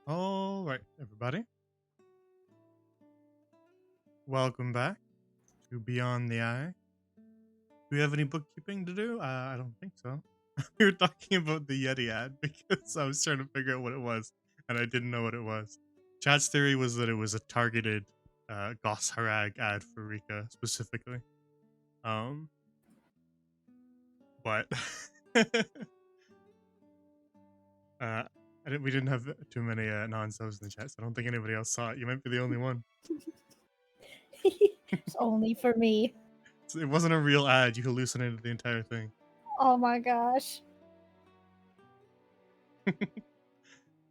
All right, everybody. Welcome back to Beyond the Eye. Do we have any bookkeeping to do? I don't think so. We were talking about the Yeti ad because I was trying to figure out what it was, and I didn't know what it was. Chat's theory was that it was a targeted Goss Harag ad for Rika specifically. Um, but we didn't have too many non-subs in the chat, so I don't think anybody else saw it. You might be the only one. It's only for me. It wasn't a real ad. You hallucinated the entire thing. Oh my gosh.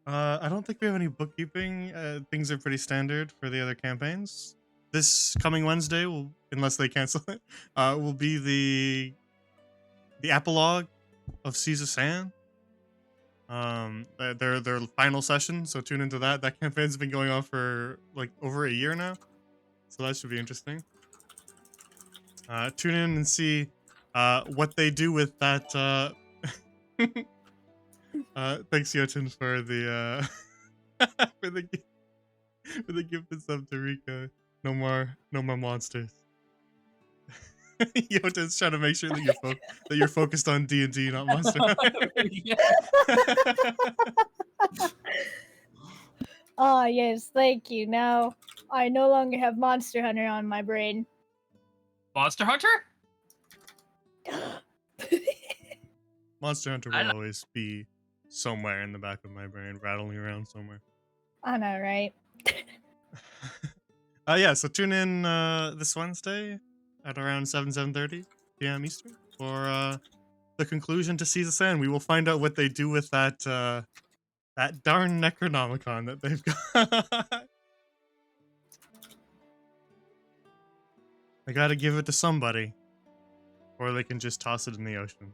I don't think we have any bookkeeping. Things are pretty standard for the other campaigns. This coming Wednesday, will, unless they cancel it, will be the epilogue of Caesar San. Their final session. So tune into that. That campaign's been going on for like over a year now, so that should be interesting. Tune in and see what they do with that. Thanks, Yotin, for the for the for the gifted sub to Rika. No more monsters. Yota's trying to make sure that you're focused on D&D, not Monster Hunter. Ah, yes, thank you. Now, I no longer have Monster Hunter on my brain. Monster Hunter? Monster Hunter will always be somewhere in the back of my brain, rattling around somewhere. I know, right? Yeah, so tune in this Wednesday at around 7:30 p.m. Eastern for the conclusion to Season Sand. We will find out what they do with that that darn Necronomicon that they've got. I gotta give it to somebody, or they can just toss it in the ocean.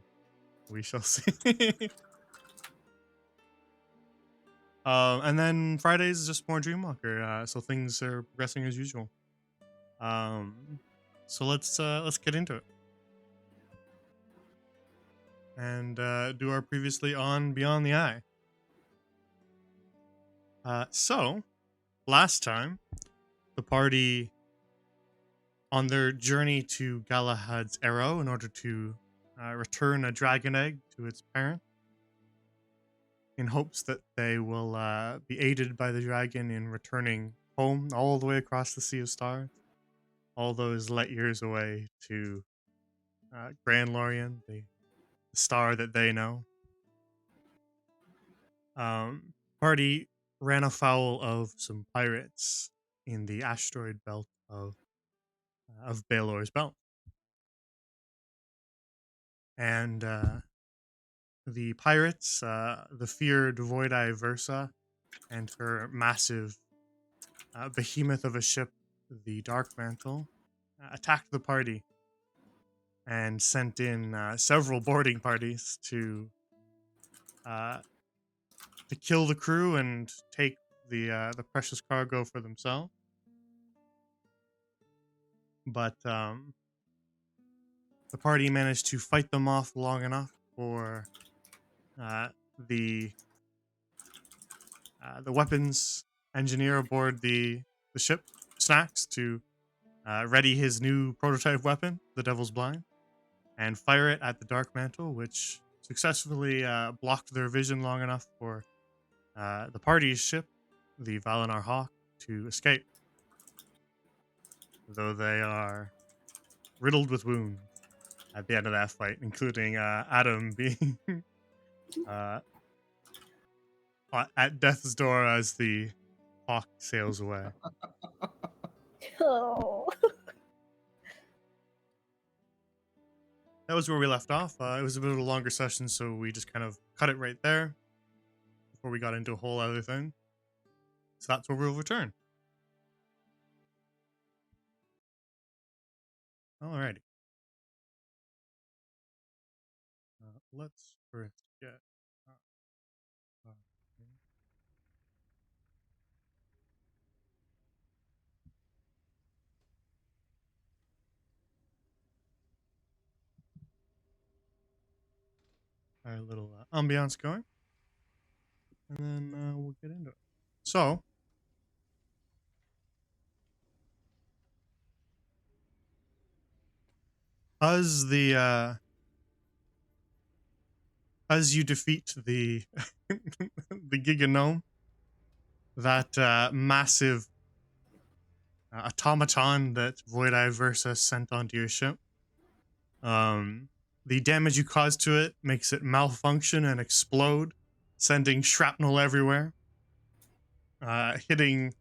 We shall see. And then Fridays is just more Dreamwalker, so things are progressing as usual. So let's get into it and do our previously on Beyond the Eye. So last time, the party on their journey to Galahad's Arrow in order to return a dragon egg to its parent, in hopes that they will be aided by the dragon in returning home all the way across the Sea of Stars, all those light years away to Grand Lorien, the star that they know. Party ran afoul of some pirates in the asteroid belt of Baelor's Belt. And the pirates, the feared Void-Eye Versa, and her massive behemoth of a ship, the Dark Mantle, attacked the party and sent in several boarding parties to kill the crew and take the precious cargo for themselves. But the party managed to fight them off long enough for the weapons engineer aboard the ship, Snacks, to ready his new prototype weapon, the Devil's Blind, and fire it at the Dark Mantle, which successfully blocked their vision long enough for the party's ship, the Valinar Hawk, to escape. Though they are riddled with wounds at the end of that fight, including Adam being at death's door as the hawk sails away. Oh. That was where we left off. It was a bit of a longer session, so we just kind of cut it right there before we got into a whole other thing. So that's where we'll return. Alrighty. Let's first get... our little ambiance going, and then we'll get into it. So, as as you defeat the the Giga Gnome, that massive automaton that Void Eye Versa sent onto your ship, the damage you cause to it makes it malfunction and explode, sending shrapnel everywhere, hitting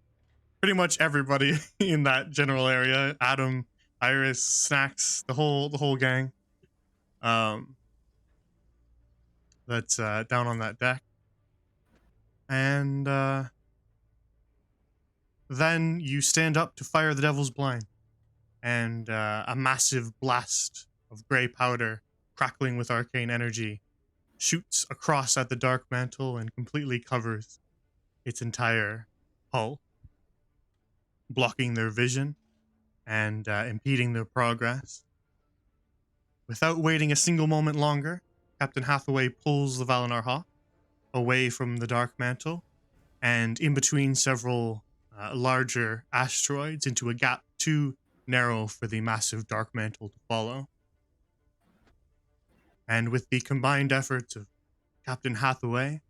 pretty much everybody in that general area. Adam, Iris, Snacks, the whole gang. Um, that's down on that deck, and then you stand up to fire the Devil's Blind, and a massive blast of gray powder, crackling with arcane energy, shoots across at the Dark Mantle and completely covers its entire hull, blocking their vision and impeding their progress. Without waiting a single moment longer, Captain Hathaway pulls the Valinar Hawk away from the Dark Mantle and in between several larger asteroids into a gap too narrow for the massive Dark Mantle to follow. And with the combined efforts of Captain Hathaway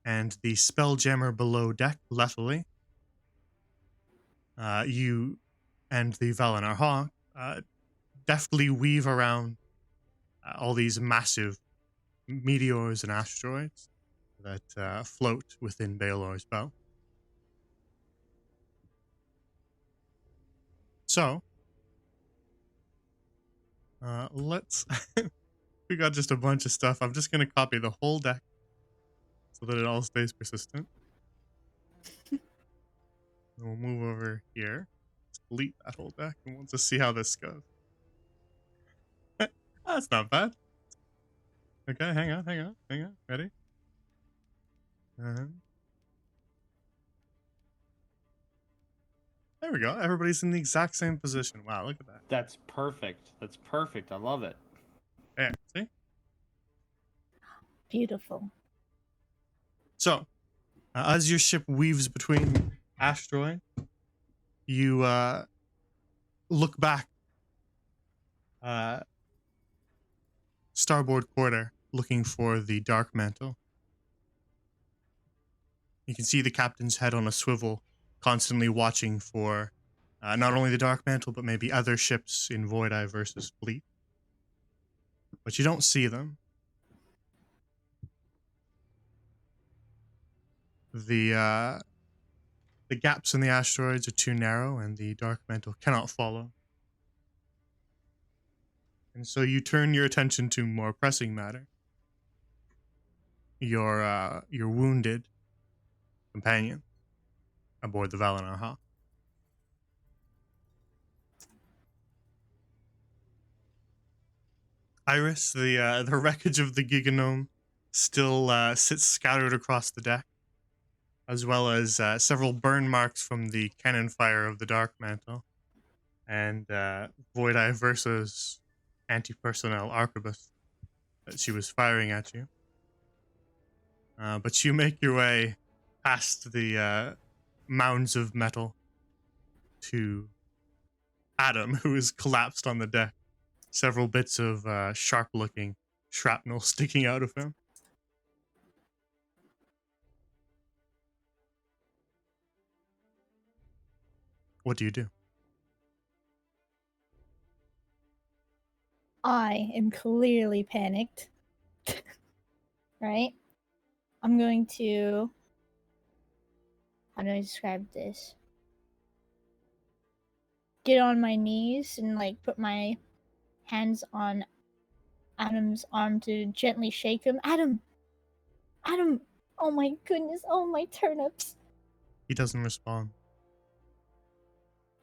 and the Spelljammer below deck, Letally, you and the Valinar Hawk deftly weave around all these massive meteors and asteroids that float within Baelor's belt. So, let's. We got just a bunch of stuff. I'm just going to copy the whole deck so that it all stays persistent. We'll move over here. Let's delete that whole deck and we'll just see how this goes. That's not bad. Okay, hang on. Ready? And there we go. Everybody's in the exact same position. Wow, look at that. That's perfect. That's perfect. I love it. There, see? Beautiful. So, as your ship weaves between asteroids, you look back, starboard quarter, looking for the Dark Mantle. You can see the captain's head on a swivel, constantly watching for not only the Dark Mantle, but maybe other ships in Void Eye versus fleet. But you don't see them. The gaps in the asteroids are too narrow, and the Dark Mantle cannot follow. And so you turn your attention to more pressing matter. Your wounded companion aboard the Valinar Hawk. Iris, the wreckage of the Giganome, still sits scattered across the deck, as well as several burn marks from the cannon fire of the Dark Mantle, and Void Eye Versa's anti-personnel arquebus that she was firing at you. But you make your way past the mounds of metal to Adam, who is collapsed on the deck. Several bits of sharp-looking shrapnel sticking out of him. What do you do? I am clearly panicked. Right? I'm going to. How do I describe this? Get on my knees and like put my hands on Adam's arm to gently shake him. Adam! Adam! Oh my goodness, oh my turnips. He doesn't respond.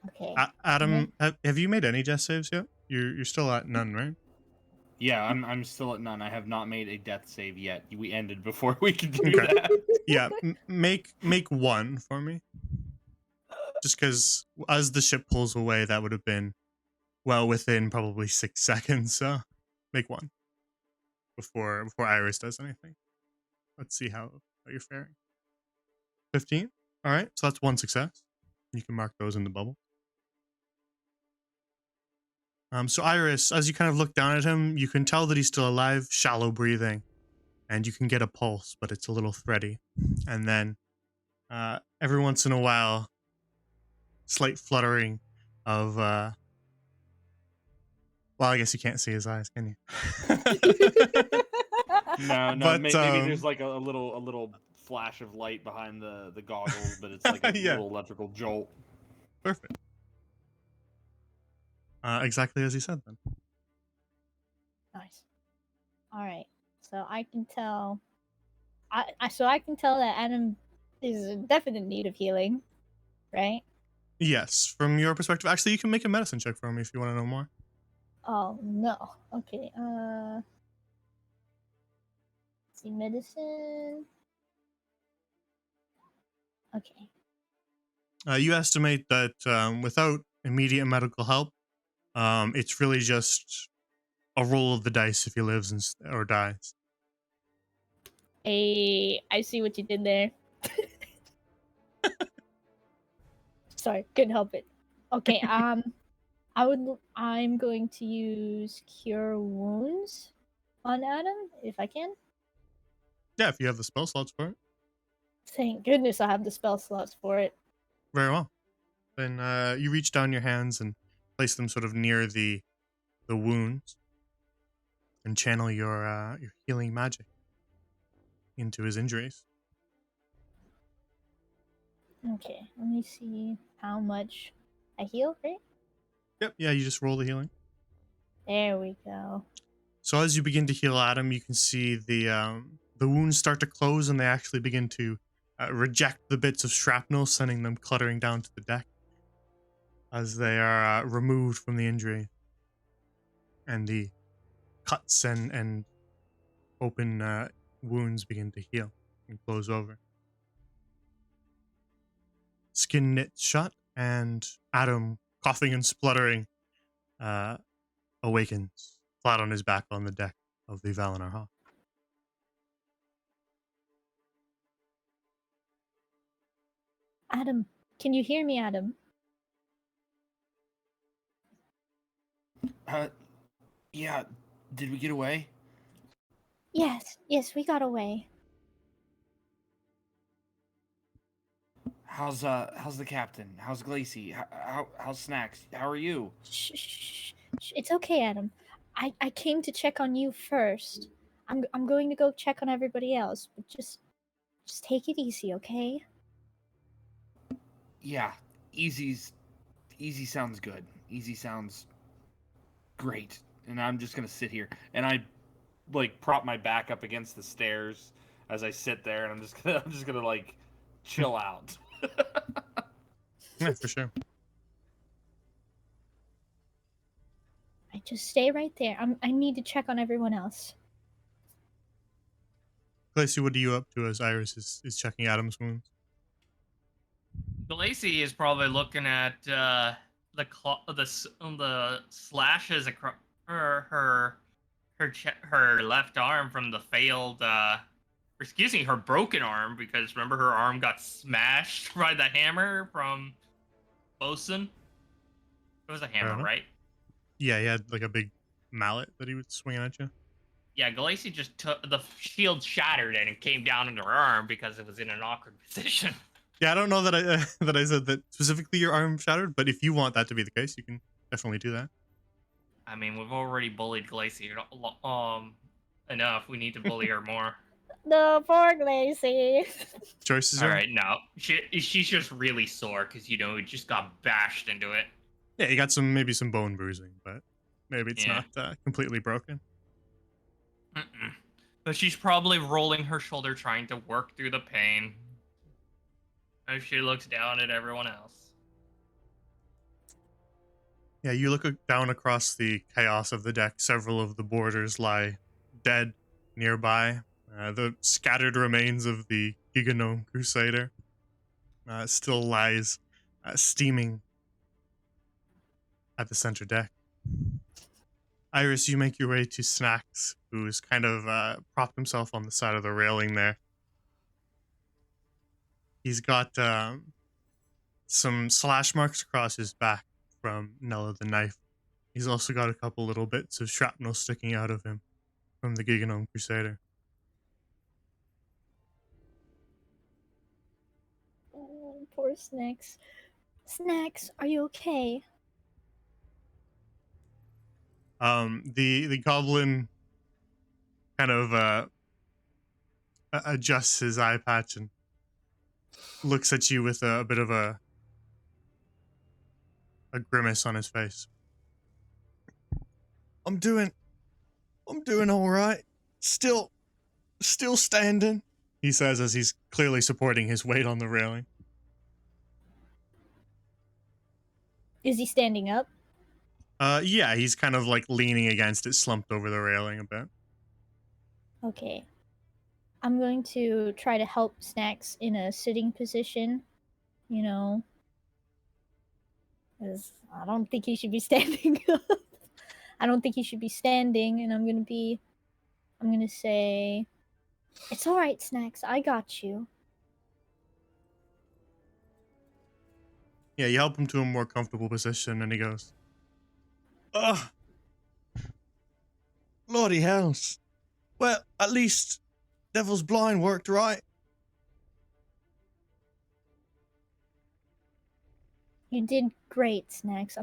Okay. Adam, have you made any death saves yet? You're still at none, right? Yeah, I'm still at none. I have not made a death save yet. We ended before we could do Okay. that. Yeah, make one for me. Just because as the ship pulls away, that would have been well within probably 6 seconds. So make one before Iris does anything. Let's see how you're faring. 15? All right, so that's one success. You can mark those in the bubble. So Iris, as you kind of look down at him, you can tell that he's still alive, shallow breathing, and you can get a pulse, but it's a little thready. And then every once in a while, slight fluttering of well, I guess you can't see his eyes, can you? No, But maybe there's like a little flash of light behind the goggles, but it's like a yeah, little electrical jolt. perfect. Exactly as he said then. Nice. All right. So I can tell. I can tell that Adam is in definite need of healing, right? Yes, from your perspective, actually, you can make a medicine check for me if you want to know more. Oh no. Okay. Let's see, medicine. Okay. You estimate that without immediate medical help, it's really just a roll of the dice if he lives or dies. Hey, I see what you did there. Sorry, couldn't help it. Okay. I'm going to use Cure Wounds on Adam if I can. Yeah, if you have the spell slots for it. Thank goodness I have the spell slots for it. Very well. Then you reach down your hands and place them sort of near the wounds and channel your healing magic into his injuries. Okay, let me see how much I heal, right? Yep, yeah, you just roll the healing. There we go. So as you begin to heal Adam, you can see the wounds start to close and they actually begin to reject the bits of shrapnel, sending them cluttering down to the deck as they are removed from the injury. And the cuts and open wounds begin to heal and close over. Skin knit shut, and Adam, coughing and spluttering, awakens flat on his back on the deck of the Valinor Hawk. Adam, can you hear me, Adam? Yeah. Did we get away? Yes, we got away. How's the captain? How's Glacy? How's Snacks? How are you? Shh. It's okay, Adam. I came to check on you first. I'm going to go check on everybody else, but just take it easy, okay? Yeah, easy sounds good. Easy sounds great. And I'm just gonna sit here and I like prop my back up against the stairs as I sit there, and I'm just gonna like chill out. Yeah, for sure. I just stay right there. I need to check on everyone else. Glacy, what are you up to as Iris is checking Adam's wounds? Lacey is probably looking at the slashes across her left arm from the failed her broken arm, because remember her arm got smashed by the hammer from Bosun. It was a Fair hammer, enough. right? Yeah, he had like a big mallet that he was swinging at you. Yeah, Galacy just took the shield, shattered it, and came down on her arm because it was in an awkward position. Yeah, I don't know that I that I said that specifically your arm shattered, but if you want that to be the case, you can definitely do that. I mean, we've already bullied Glacy enough. We need to bully her more. The poor Glacy. Choices All are right, no, she's just really sore because we just got bashed into it. yeah, you got maybe some bone bruising, but maybe it's Yeah. not completely broken. Mm-mm. But she's probably rolling her shoulder, trying to work through the pain as she looks down at everyone else. Yeah, you look down across the chaos of the deck. Several of the boarders lie dead nearby. The scattered remains of the Huguenot Crusader still lies steaming at the center deck. Iris, you make your way to Snacks, who's kind of propped himself on the side of the railing there. He's got some slash marks across his back from Nella the knife. He's also got a couple little bits of shrapnel sticking out of him from the Giganome Crusader. Oh, poor Snacks. Snacks, are you okay? The goblin kind of adjusts his eye patch and looks at you with a bit of a grimace on his face. I'm doing all right. Still standing, he says as he's clearly supporting his weight on the railing. Is he standing up? Yeah, he's kind of like leaning against it, slumped over the railing a bit. Okay. I'm going to try to help Snacks in a sitting position, you know, because I don't think he should be standing up. I don't think he should be standing, and I'm gonna say, it's all right, Snacks, I got you. Yeah, you help him to a more comfortable position, and he goes, "Ugh, Lordy hells. Well, at least Devil's Blind worked right." You did great, Snacks.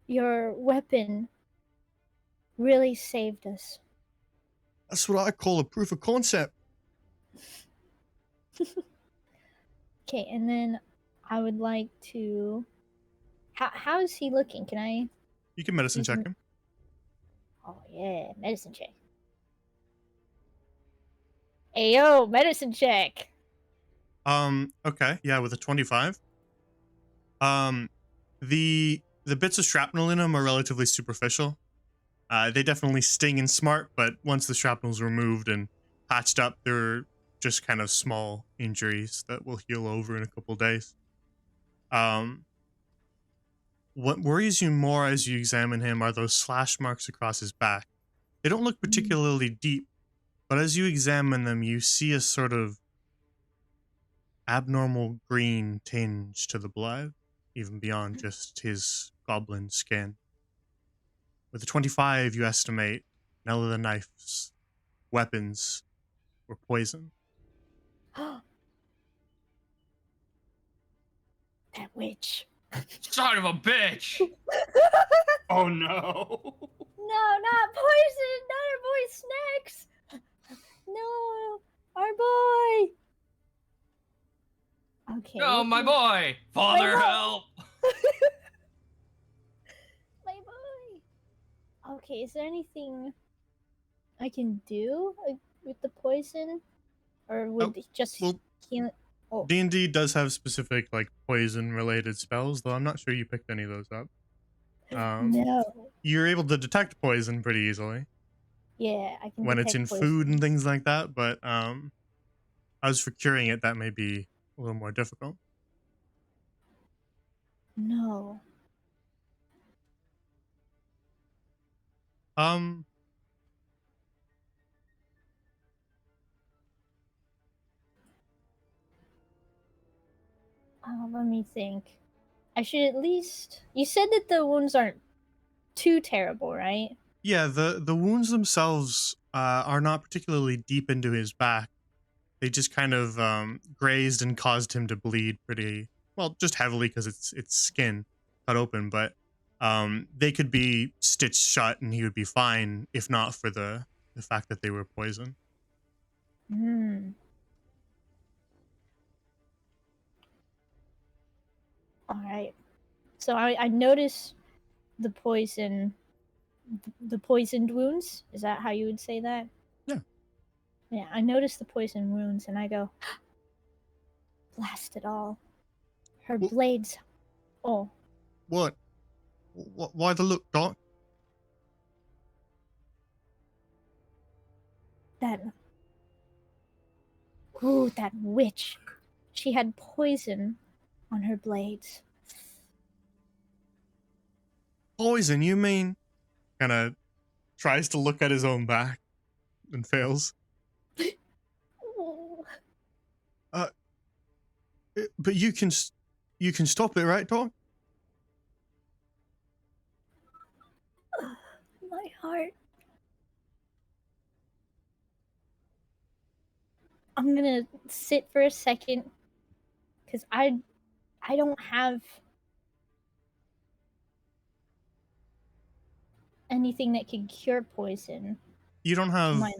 Your weapon really saved us. That's what I call a proof of concept. Okay, and then I would like to. How is he looking? Can I? You can medicine You check can- him. Oh yeah, medicine check. Ayo, medicine check. Okay, yeah, with a 25. The bits of shrapnel in him are relatively superficial. They definitely sting and smart, but once the shrapnel's removed and patched up, they're just kind of small injuries that will heal over in a couple days. What worries you more as you examine him are those slash marks across his back. They don't look particularly deep, but as you examine them, you see a sort of abnormal green tinge to the blood, even beyond just his goblin skin. With a 25, you estimate Nella the knife's weapons were poison. That witch. Son of a bitch! Oh no. No, not poison! Not our boy Snacks! No, our boy! Okay. No, what my can- boy! Father, boy! help! My boy! Okay, is there anything I can do with the poison? Or would it just well, heal? Oh, D&D does have specific like poison related spells, though I'm not sure you picked any of those up. no. You're able to detect poison pretty easily Yeah, I can when it's detect in poison. food and things like that, but as for curing it, that may be a little more difficult. No. Um, Let me think. I should at least. You said that the wounds aren't too terrible, right? yeah, the wounds themselves are not particularly deep into his back. They just kind of grazed and caused him to bleed pretty well, just heavily because it's skin cut open. But they could be stitched shut and he would be fine if not for the fact that they were poison. Hmm. All right. So I notice the poison, the poisoned wounds. Is that how you would say that? Yeah. Yeah, I notice the poison wounds and I go, blast it all. Her Well- blades. Oh, What? Why the look, Doc? that. Ooh, that witch. She had poison on her blades. Poison, you mean? Kind of tries to look at his own back and fails. Ooh. But you can stop it, right, Doc? My heart. I'm gonna sit for a second because I don't have anything that can cure poison. You don't To have my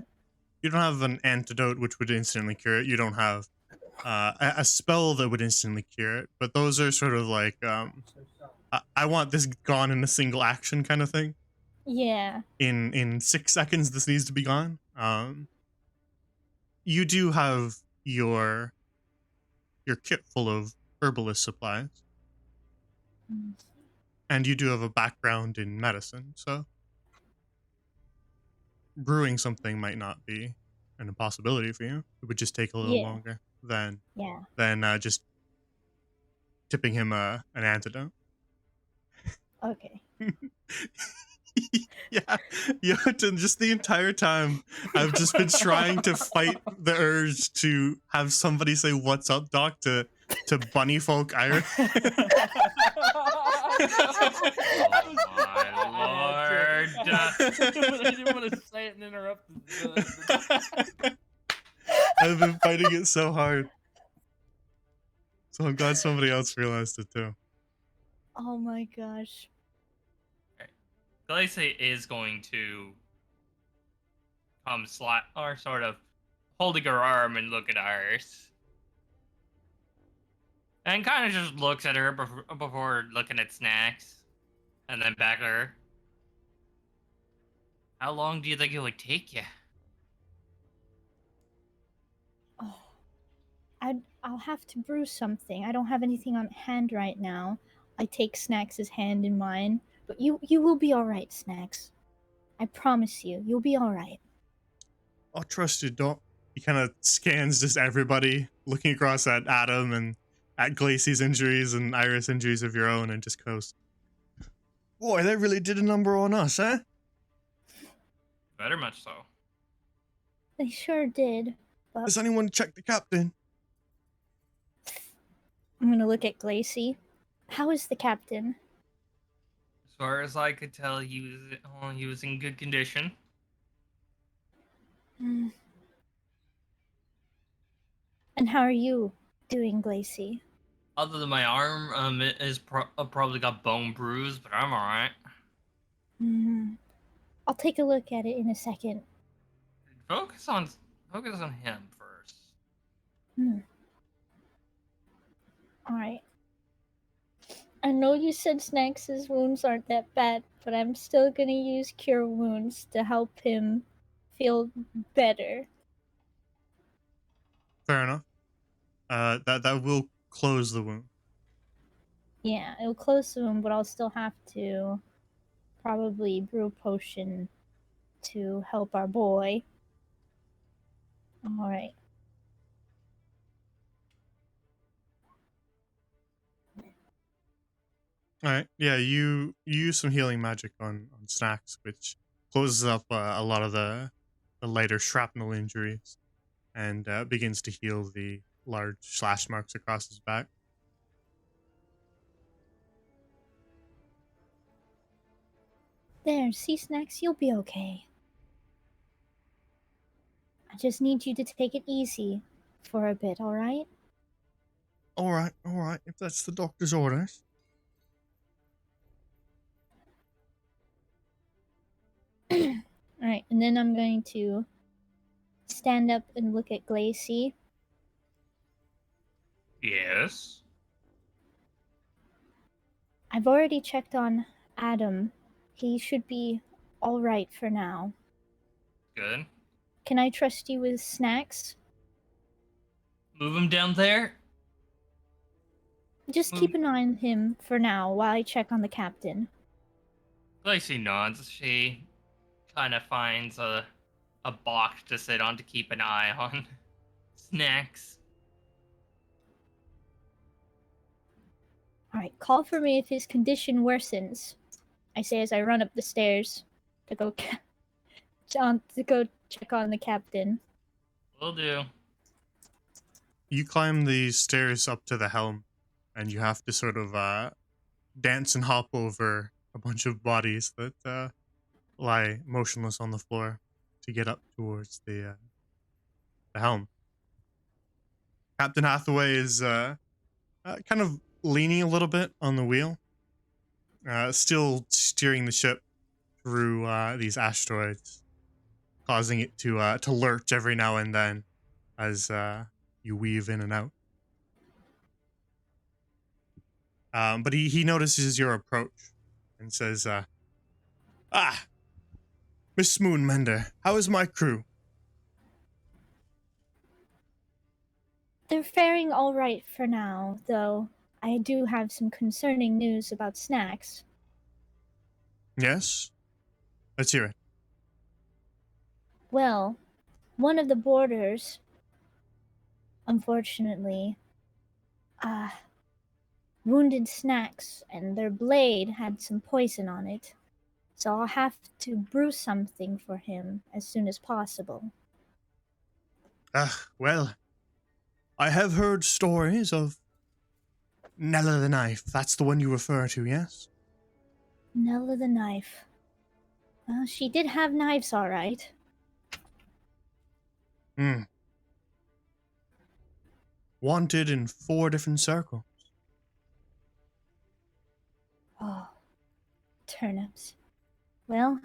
an antidote which would instantly cure it. You don't have a spell that would instantly cure it. But those are sort of like I want this gone in a single action kind of thing. yeah. In 6 seconds, this needs to be gone. You do have your kit full of herbalist supplies, and you do have a background in medicine, so brewing something might not be an impossibility for you. It would just take a little Yeah. longer than Yeah. just tipping him an antidote. Okay. Yeah, just the entire time I've just been trying to fight the urge to have somebody say "What's up, Doc?" to bunny folk Irish. Oh my lord! But I didn't want to say it and interrupt. I've been fighting it so hard, so I'm glad somebody else realized it too. Oh my gosh. Glacy is going to come or sort of holding her arm and look at Iris. And kind of just looks at her before looking at Snacks. And then back at her. How long do you think it would take you? Oh. I'll have to brew something. I don't have anything on hand right now. I take Snacks' hand in mine. But you will be alright, Snacks. I promise you, you'll be alright. I'll trust you, Doc. He kind of scans just everybody, looking across at Adam and at Glacy's injuries and Iris injuries of your own, and just goes, "Boy, they really did a number on us, eh?" Very much so. They sure did. But Has anyone checked the captain? I'm gonna look at Glacy. How is the captain? As far as I could tell, he was in good condition. Hmm. And how are you doing, Glacy? Other than my arm, it is probably got bone bruise, but I'm alright. I'll take a look at it in a second. Focus on him first. Alright. I know you said Snacks' wounds aren't that bad, but I'm still gonna use Cure Wounds to help him feel better. Fair enough. That will close the wound. Yeah, it'll close the wound, but I'll still have to probably brew a potion to help our boy. Alright. All right. Yeah, you use some healing magic on Snacks, which closes up a lot of the lighter shrapnel injuries, and begins to heal the large slash marks across his back. There, see, Snacks, you'll be okay. I just need you to take it easy for a bit, alright? All right. If that's the doctor's orders. Alright, and then I'm going to stand up and look at Glacy. Yes. I've already checked on Adam. He should be alright for now. Good. Can I trust you with Snacks? Move him down there. Just keep an eye on him for now while I check on the captain. Glacy nods. She kind of finds a box to sit on to keep an eye on. Snacks. Alright, call for me if his condition worsens. I say as I run up the stairs to go to go check on the captain. Will do. you climb the stairs up to the helm, and you have to sort of dance and hop over a bunch of bodies that lie motionless on the floor to get up towards the helm. Captain Hathaway is kind of leaning a little bit on the wheel, still steering the ship through these asteroids, causing it to lurch every now and then as you weave in and out. But he notices your approach and says, Miss Moonmender, how is my crew? They're faring all right for now, though I do have some concerning news about snacks. Yes? Let's hear it. Well, one of the boarders, unfortunately, wounded snacks, and their blade had some poison on it. So I'll have to brew something for him as soon as possible. Well, I have heard stories of Nella the Knife. That's the one you refer to, yes? Nella the Knife. She did have knives, all right. Hmm. Wanted in 4 different circles. Oh, turnips. Well,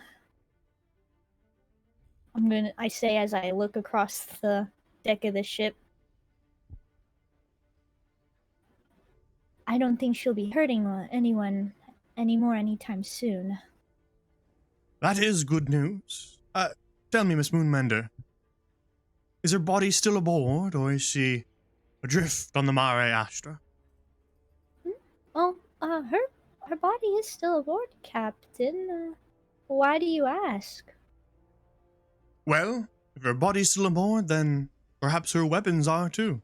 I say as I look across the deck of the ship. I don't think she'll be hurting anyone anymore anytime soon. That is good news. Tell me, Miss Moonmender, is her body still aboard, or is she adrift on the Mare Astra? Oh, her body is still aboard, Captain. Why do you ask? Well, if her body's still aboard, then perhaps her weapons are too.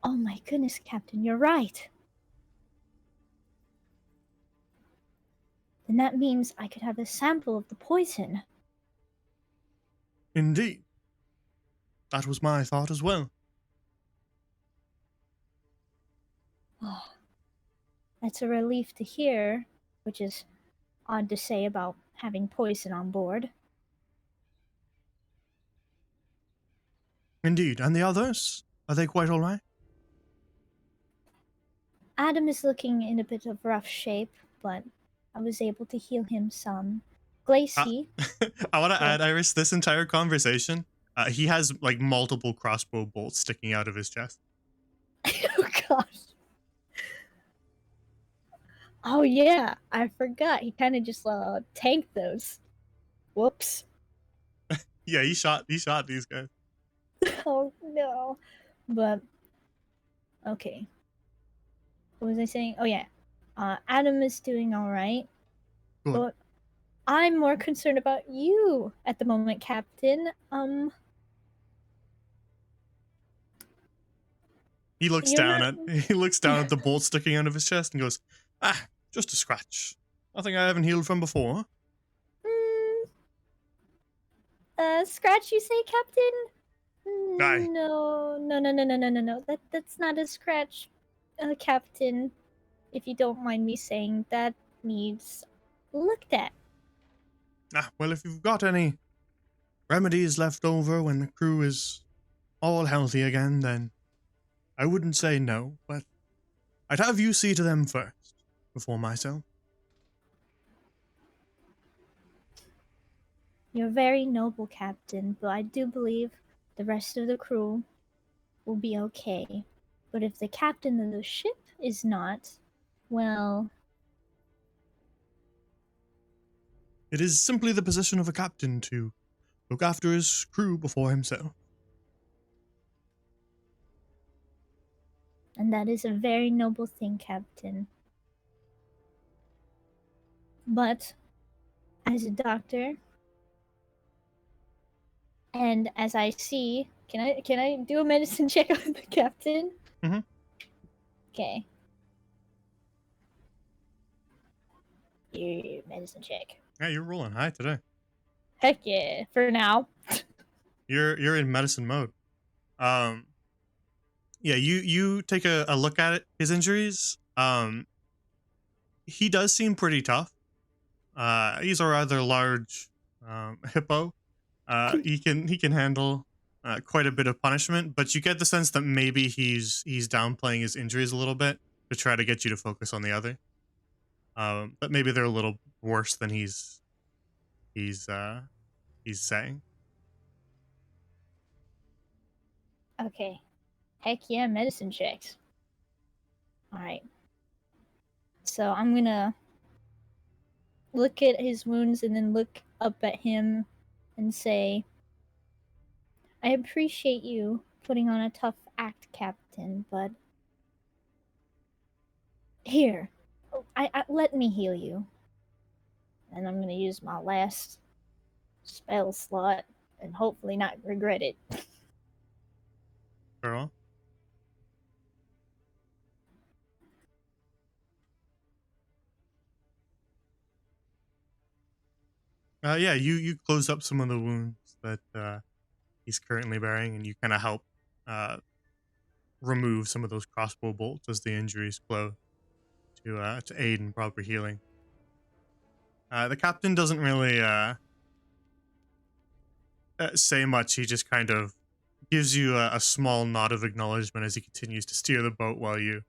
Oh my goodness, Captain, you're right. Then that means I could have a sample of the poison. Indeed. That was my thought as well. Oh, that's a relief to hear, which is odd to say about having poison on board. Indeed. And the others? Are they quite all right? Adam is looking in a bit of rough shape, but I was able to heal him some. Glacy. I want to Yeah. add, Iris, this entire conversation, he has like multiple crossbow bolts sticking out of his chest. Oh gosh. Oh yeah, I forgot. He kind of just tanked those. Whoops. Yeah, he shot these guys. Oh no. But okay. What was I saying? Oh yeah. Adam is doing all right. Good. But I'm more concerned about you at the moment, Captain. He looks You're down not- at the bolt sticking out of his chest and goes, just a scratch. Nothing I haven't healed from before. Scratch, you say, Captain? Aye. No. That's not a scratch, Captain. If you don't mind me saying, that needs looked at. Well, if you've got any remedies left over when the crew is all healthy again, then I wouldn't say no, but I'd have you see to them first, before myself. You're very noble, Captain, but I do believe the rest of the crew will be okay. But if the captain of the ship is not, well, It is simply the position of a captain to look after his crew before himself. and that is a very noble thing, Captain. But as a doctor, and as I see, can I do a medicine check on the captain? Mhm. Okay. Yeah, medicine check. Yeah, you're rolling high today. Heck yeah, for now. You're in medicine mode. Um, yeah, you take a look at it. His injuries. He does seem pretty tough. He's a rather large hippo. He can handle quite a bit of punishment, but you get the sense that maybe he's downplaying his injuries a little bit to try to get you to focus on the other. But maybe they're a little worse than he's he's saying. Okay. Heck yeah, medicine checks. Alright. So I'm gonna look at his wounds and then look up at him and say, I appreciate you putting on a tough act, Captain, but here, I let me heal you. And I'm gonna use my last spell slot and hopefully not regret it. Girl. Yeah, you close up some of the wounds that he's currently bearing, and you kind of help uh, remove some of those crossbow bolts as the injuries flow to aid in proper healing. The captain doesn't really say much. He just kind of gives you a small nod of acknowledgement as he continues to steer the boat while you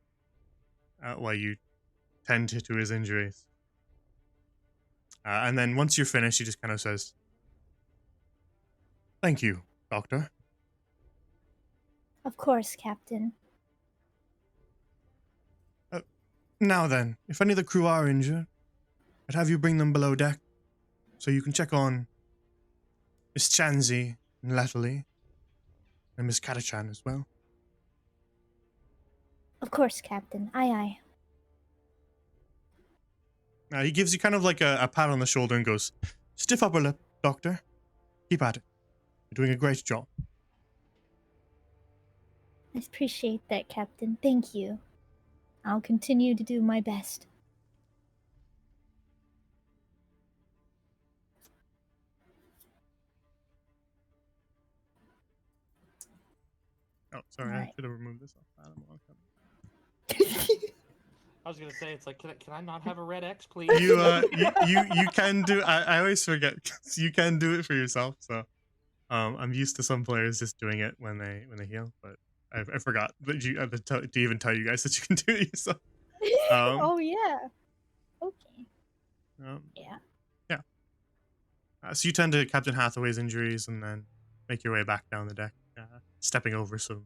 tend to his injuries. And then once you're finished, he just kind of says, "Thank you, Doctor." Of course, Captain. Now then, if any of the crew are injured, I'd have you bring them below deck so you can check on Miss Chansey and Latterly and Miss Catachan as well. Of course, Captain. Aye, aye. He gives you kind of like a pat on the shoulder and goes, "Stiff upper lip, Doctor. Keep at it. You're doing a great job." I appreciate that, Captain. Thank you. I'll continue to do my best. Oh, sorry, I Alright. should have removed this off. Adam. I was gonna say, it's like, can I not have a red X, please? You can do. I always forget. You can do it for yourself. So, I'm used to some players just doing it when they heal, but I forgot that to even tell you guys that you can do it yourself. Oh, yeah. Okay. Um, Yeah. yeah. So you tend to Captain Hathaway's injuries and then make your way back down the deck, stepping over some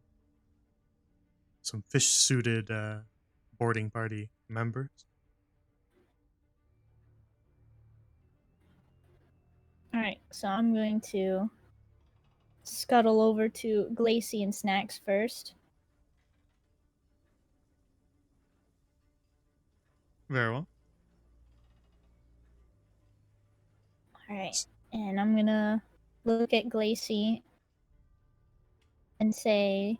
fish-suited boarding party members. Alright, so I'm going to scuttle over to Glacy and Snacks first. Very well. Alright, and I'm gonna look at Glacy and say,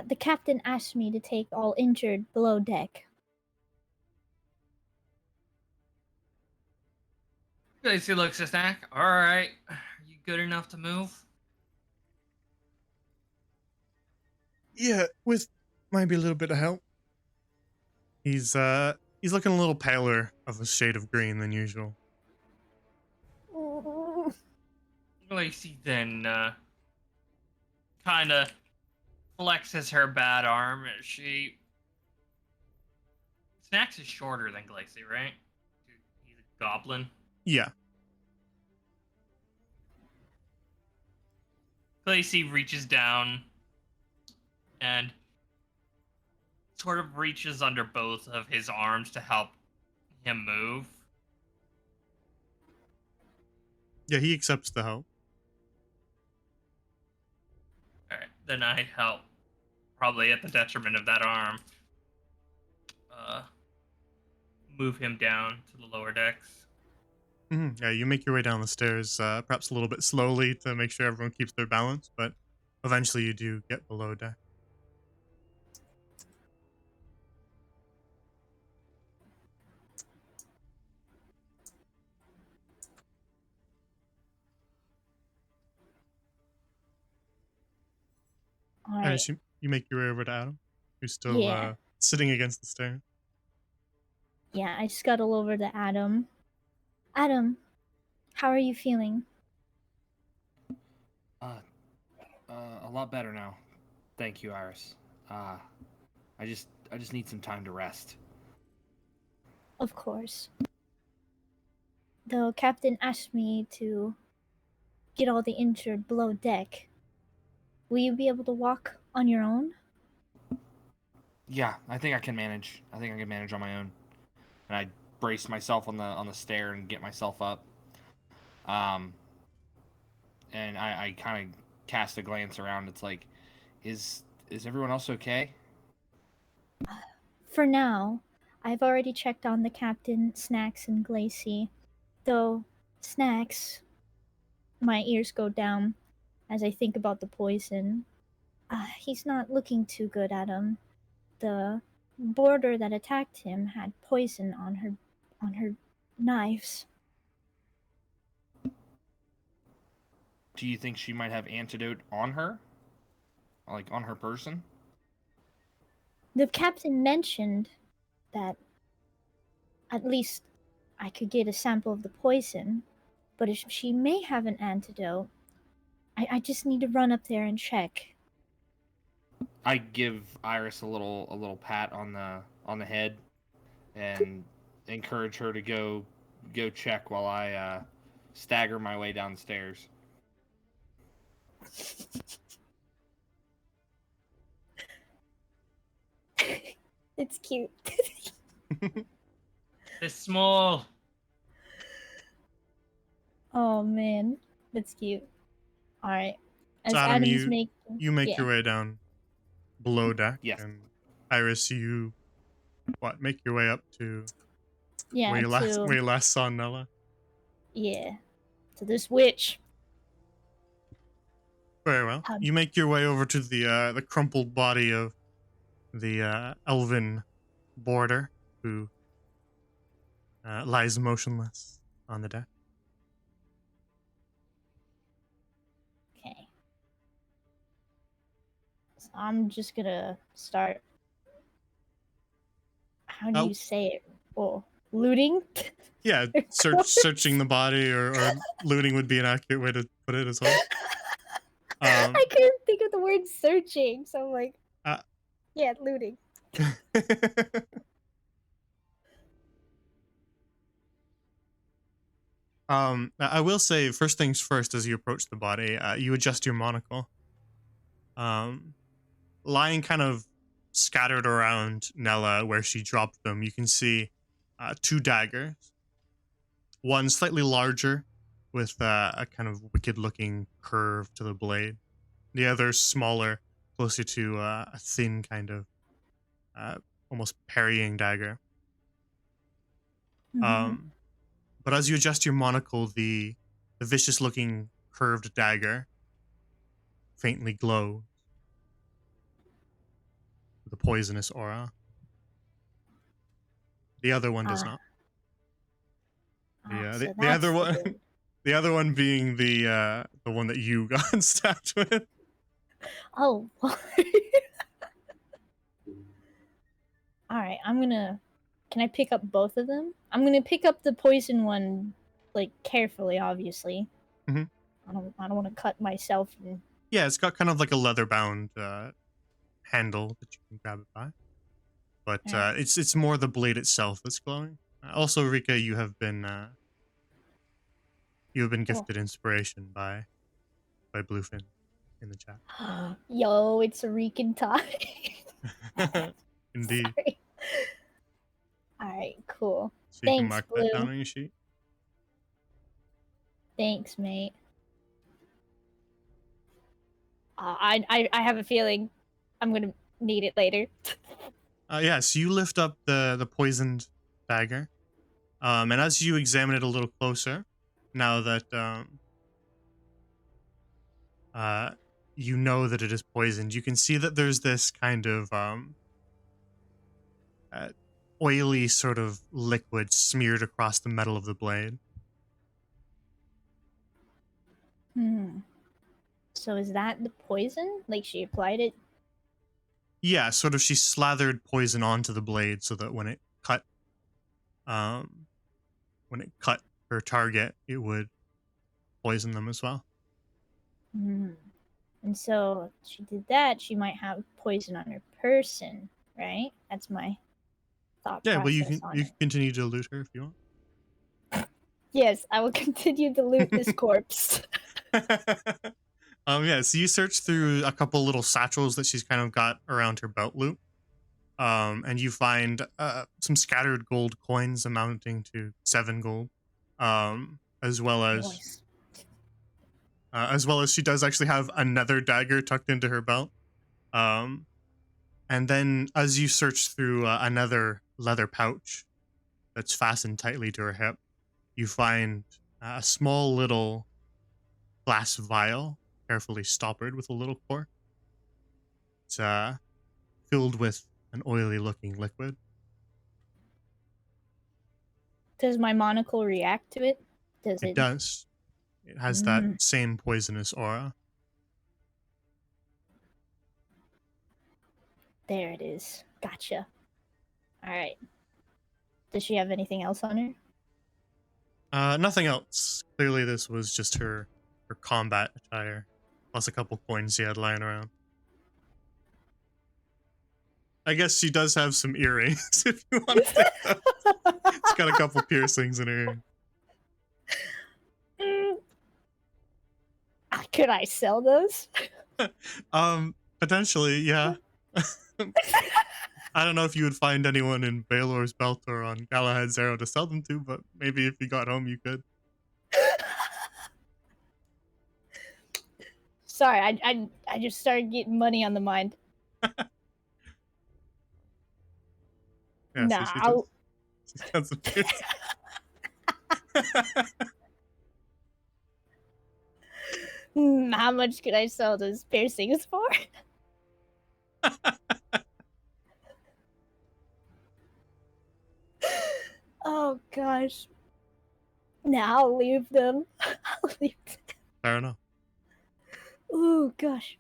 the captain asked me to take all injured below deck. Gracie looks at Snack. All right, are you good enough to move? Yeah, with maybe a little bit of help. He's looking a little paler of a shade of green than usual. Gracie then kind of flexes her bad arm. She Snacks is shorter than Glacy, right? He's a goblin. Yeah. Glacy reaches down and sort of reaches under both of his arms to help him move. Yeah, he accepts the help. All right, then I help, probably at the detriment of that arm. Move him down to the lower decks. Yeah, you make your way down the stairs, perhaps a little bit slowly to make sure everyone keeps their balance, but eventually you do get below deck. All right. Iris, you make your way over to Adam, who's still Yeah. sitting against the stairs. Yeah, I scuttle over to Adam. Adam, how are you feeling? Uh, a lot better now. Thank you, Iris. I just need some time to rest. Of course. The captain asked me to get all the injured below deck. Will you be able to walk on your own? Yeah, I think I can manage. I think I can manage on my own. And I brace myself on the stair and get myself up. Um, and I kind of cast a glance around. It's like, is everyone else okay? For now, I've already checked on the captain, Snacks, and Glacy. Though, Snacks, my ears go down as I think about the poison. He's not looking too good, Adam. The boarder that attacked him had poison on her knives. Do you think she might have antidote on her? Like on her person? The captain mentioned that at least I could get a sample of the poison, but if she may have an antidote, I just need to run up there and check. I give Iris a little pat on the head and encourage her to go check while I stagger my way downstairs. It's cute. It's small. Oh man, that's cute. All right. As So Adam, Adam's you make yeah. your way down below deck, Yes. and Iris, you make your way up to Yeah, where you last saw Nella. yeah, to this witch. Very well. How- You make your way over to the crumpled body of the elven boarder who lies motionless on the deck. Okay. So I'm just gonna start. How do Oh. you say it? Oh, looting. Yeah, searching the body or looting would be an accurate way to put it as well. I couldn't think of the word searching, so I'm like, Uh, yeah, looting. I will say, first things first, as you approach the body, you adjust your monocle. Lying kind of scattered around Nella where she dropped them, you can see two daggers. One slightly larger, with a kind of wicked-looking curve to the blade. The other smaller, closer to a thin kind of almost parrying dagger. Mhm. But as you adjust your monocle, the vicious-looking curved dagger faintly glows with a poisonous aura. The other one does not. So The other that's one, good. the other one being the one that you got stabbed with. Oh. All right, Can I pick up both of them? I'm gonna pick up the poison one, like carefully, obviously. Mhm. I don't want to cut myself. Yeah, it's got kind of like a leather-bound handle that you can grab it by, but Alright. it's more the blade itself that's glowing. Also, Rika, you have been gifted inspiration by Bluefin in the chat. Yo, it's a Rican tie. Indeed. Sorry. All right, cool. So you can Thanks, mark Blue. that down on your sheet. Thanks, mate. I have a feeling I'm gonna need it later. Yeah, so you lift up the poisoned dagger, and as you examine it a little closer, now that you know that it is poisoned, you can see that there's this kind of oily sort of liquid smeared across the metal of the blade. So is that the poison? Like she applied it? Yeah, sort of. She slathered poison onto the blade so that um, when it cut her target, it would poison them as well. Hmm. And so she did that. She might have poison on her person, right? That's my thought Yeah, well, process on you it. can continue to loot her if you want. Yes, I will continue to loot this corpse. Yeah, so you search through a couple little satchels that she's kind of got around her belt loop. And you find some scattered gold coins amounting to 7 gold. As well Nice. as well as she does actually have another dagger tucked into her belt. Um, and then as you search through another leather pouch that's fastened tightly to her hip, you find a small little glass vial, carefully stoppered with a little cork. It's filled with an oily looking liquid. Does my monocle react to it? Does It it? does. It has that Mm, same poisonous aura. there it is. Gotcha. All right. Does she have anything else on her? Nothing else. Clearly, this was just her combat attire, plus a couple coins she had lying around. I guess she does have some earrings if you want to take those. She's got a couple piercings in her ear. Mm, could I sell those? Potentially, yeah. I don't know if you would find anyone in Baelor's Belt or on Galahad's Arrow to sell them to, but maybe if you got home, you could. Sorry, I just started getting money on the mind. Yeah, Nah, so she's got some piercings. how much could I sell those piercings for? Oh gosh. Nah, I'll leave them. I'll leave them. Fair enough. Oh gosh.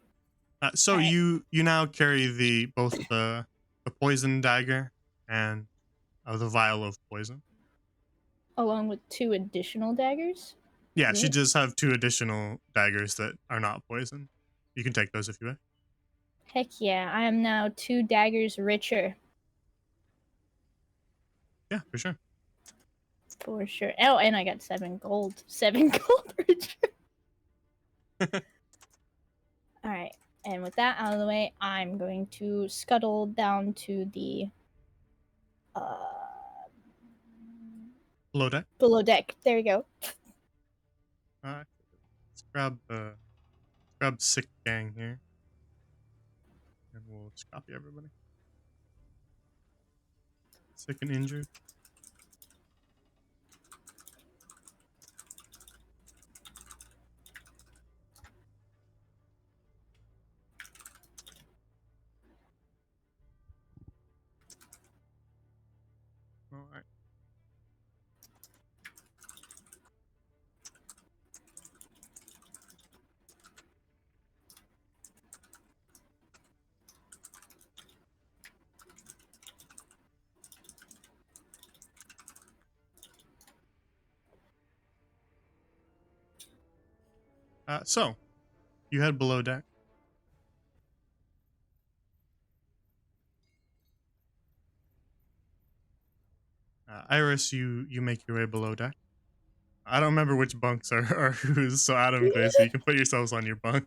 So Alright. you now carry both the poison dagger and the vial of poison. Along with 2 additional daggers? Yeah, Is she it? does have 2 additional daggers that are not poison. You can take those if you wish. Heck yeah, I am now 2 daggers richer. Yeah, for sure. For sure. Oh, and I got 7 gold. 7 gold richer. Alright. And with that out of the way, I'm going to scuttle down to the Below deck. below deck. There we go. Let's grab sick gang here, and we'll just copy everybody. Sick and injured. All right. So you head below deck. Iris, you make your way below deck. I don't remember which bunks are whose, so Adam, basically, you can put yourselves on your bunk.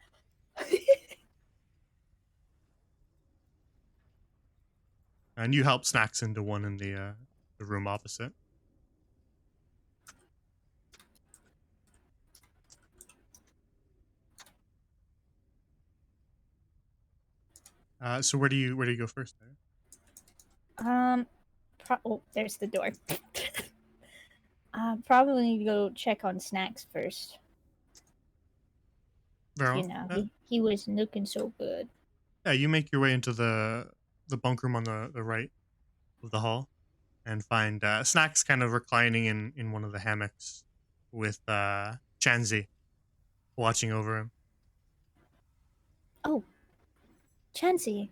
And you help Snacks into one in the room opposite. So where do you go first? There? Oh, there's the door. Probably need to go check on Snacks first. Vero? You know, he wasn't looking so good. Yeah, you make your way into the bunk room on the right of the hall, and find Snacks kind of reclining in one of the hammocks with Chanzi watching over him. Oh, Chansey.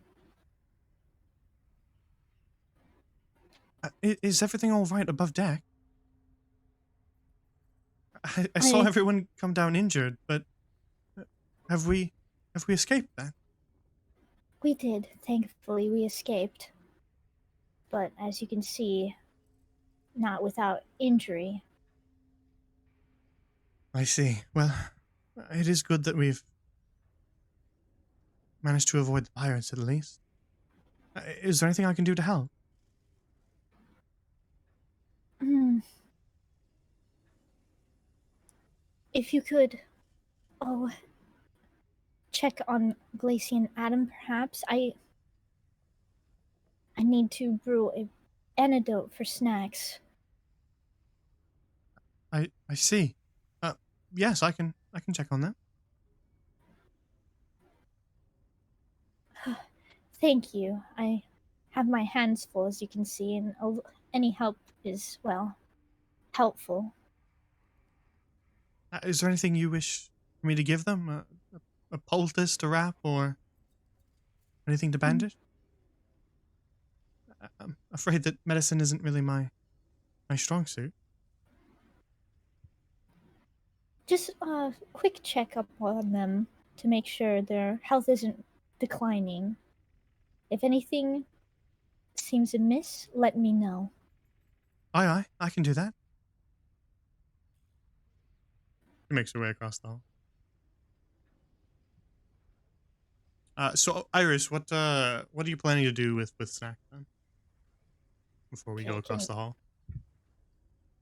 Is everything all right above deck? I saw I everyone come down injured, but uh, have we escaped then? We did. Thankfully, we escaped. But as you can see, not without injury. I see. Well, it is good that we've managed to avoid the pirates at least. Is there anything I can do to help? Hmm. If you could, oh, check on Glacy and Adam, perhaps. I need to brew a antidote for snacks. I see. Yes, I can check on that. Thank you. I have my hands full, as you can see, and any help is, well, helpful. Is there anything you wish me to give them? A poultice to wrap or anything to Mm, bandage? I'm afraid that medicine isn't really my strong suit. Just a quick checkup on them to make sure their health isn't declining. If anything seems amiss, let me know. Aye, I can do that. She makes her way across the hall. So Iris, what are you planning to do with Snack then? Before we go Okay, across the hall.